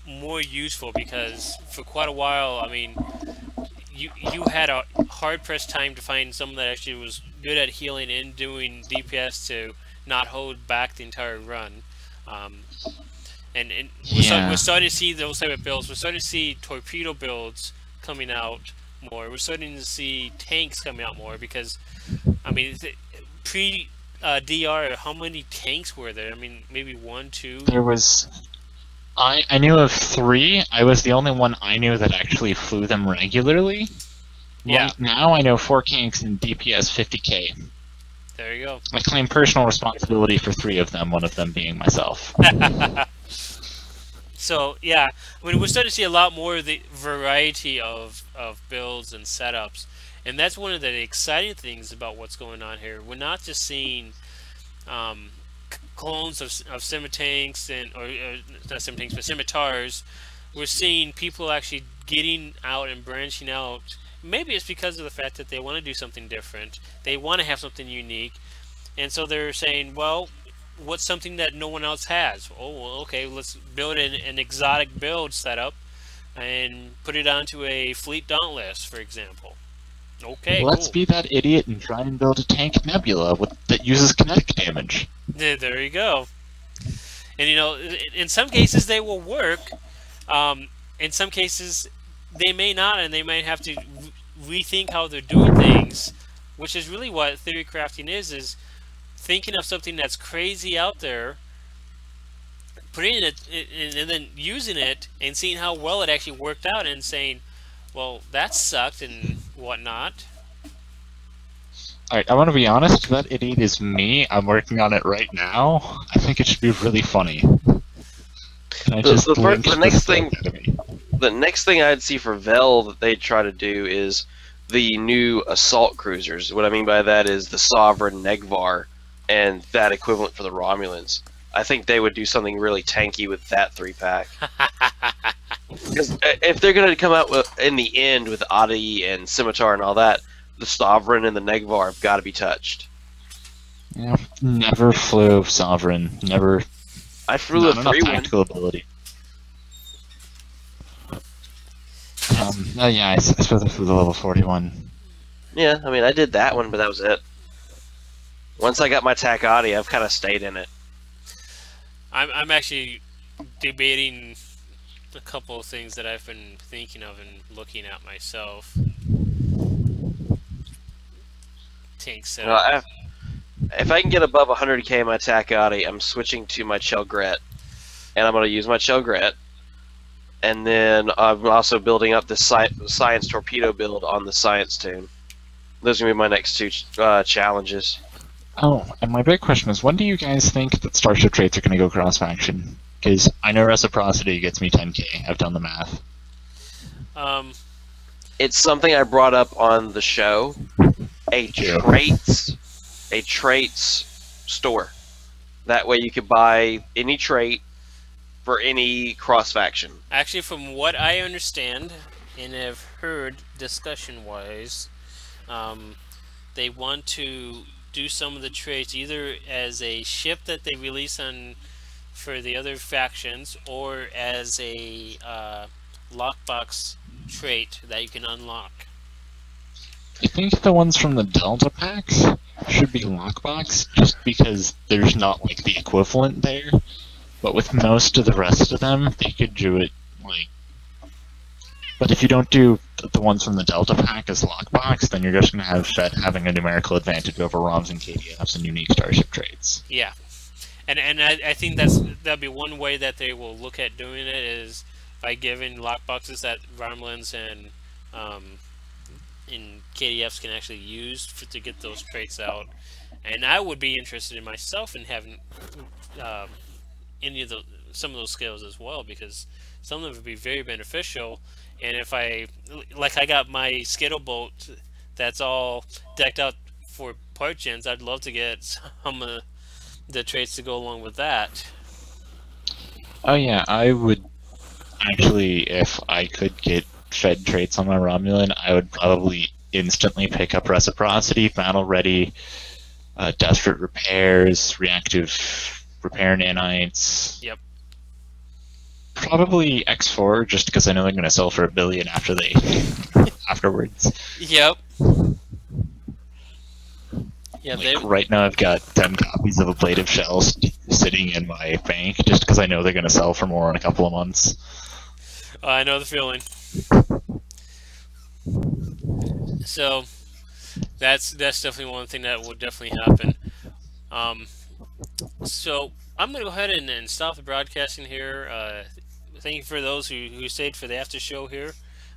more useful, because for quite a while, I mean, you had a hard pressed time to find someone that actually was good at healing and doing DPS to not hold back the entire run. Um, and we're starting to see those type of builds. We're starting to see torpedo builds coming out more. We're starting to see tanks coming out more because, I mean, pre DR, how many tanks were there? I mean, maybe 1, 2. There was. I knew of 3. I was the only one I knew that actually flew them regularly. Yeah. Right now I know 4 tanks and DPS 50k. There you go. I claim personal responsibility for 3 of them, one of them being myself. So, yeah, I mean, we're starting to see a lot more of the variety of builds and setups. And that's one of the exciting things about what's going on here. We're not just seeing clones of ScimiTanks or not ScimiTanks, but scimitars. We're seeing people actually getting out and branching out. Maybe it's because of the fact that they want to do something different. They want to have something unique. And so they're saying, well, what's something that no one else has? Oh, well, okay, let's build an exotic build setup and put it onto a fleet dauntless, for example. Okay, let's cool. be that idiot and try and build a tank nebula that uses kinetic damage. There you go. And, you know, in some cases they will work. In some cases they may not, and they might have to rethink how they're doing things, which is really what theory crafting is thinking of something that's crazy out there, putting it and then using it and seeing how well it actually worked out and saying, well, that sucked and whatnot. Alright, I want to be honest, that idiot is me. I'm working on it right now. I think it should be really funny. The next thing I'd see for Vel that they'd try to do is the new assault cruisers. What I mean by that is the Sovereign Negvar and that equivalent for the Romulans. I think they would do something really tanky with that 3-pack. Because if they're going to come out with, in the end with Adi and Scimitar and all that, the Sovereign and the Negvar have got to be touched. Yeah, never flew Sovereign. Never. I flew a 3-1. Tactical ability. Yeah, I suppose I flew the level 41. Yeah, I mean, I did that one, but that was it. Once I got my TAC Adi, I've kind of stayed in it. I'm actually debating a couple of things that I've been thinking of and looking at myself. Tank setup. If I can get above 100k in my TAC Adi, I'm switching to my Chelgret. And I'm going to use my Chelgret. And then I'm also building up the Science Torpedo build on the Science Tune. Those are going to be my next 2 challenges. Oh, and my big question is, when do you guys think that Starship traits are going to go cross-faction? Because I know Reciprocity gets me 10k. I've done the math. It's something I brought up on the show. A traits store. That way you could buy any trait for any cross-faction. Actually, from what I understand and have heard discussion-wise, they want to do some of the traits either as a ship that they release on for the other factions, or as a lockbox trait that you can unlock. I think the ones from the Delta packs should be lockbox, just because there's not like the equivalent there. But with most of the rest of them, they could do it like. But if you don't do the ones from the Delta pack as lockbox, then you're just going to have Fed having a numerical advantage over ROMs and KDFs and unique Starship traits. Yeah, and I think that'll be one way that they will look at doing it, is by giving lockboxes that Romulans and KDFs can actually use to get those traits out. And I would be interested in myself in having some of those skills as well, because some of them would be very beneficial. And if I got my Skittle boat that's all decked out for part gens, I'd love to get some of the traits to go along with that. Oh yeah, I would actually, if I could get Fed traits on my Romulan, I would probably instantly pick up Reciprocity, Battle Ready, Desperate Repairs, Reactive repair nanites. Yep. Probably X4, just because I know they're going to sell for $1 billion afterwards. Yep. Yeah, Like, right now I've got 10 copies of ablative shells sitting in my bank, just because I know they're going to sell for more in a couple of months. I know the feeling. So that's definitely one thing that will definitely happen. So I'm gonna go ahead and stop the broadcasting here. Thank you for those who stayed for the after show here.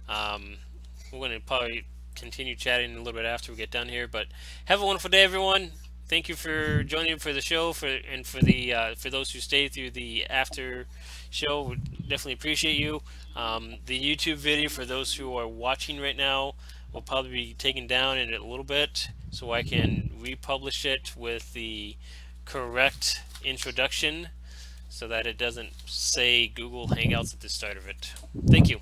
We're gonna probably continue chatting a little bit after we get done here. But have a wonderful day, everyone. Thank you for joining for the show, for those who stayed through the after show. We definitely appreciate you. The YouTube video for those who are watching right now will probably be taken down in a little bit, so I can republish it with the correct introduction, so that it doesn't say Google Hangouts at the start of it. Thank you.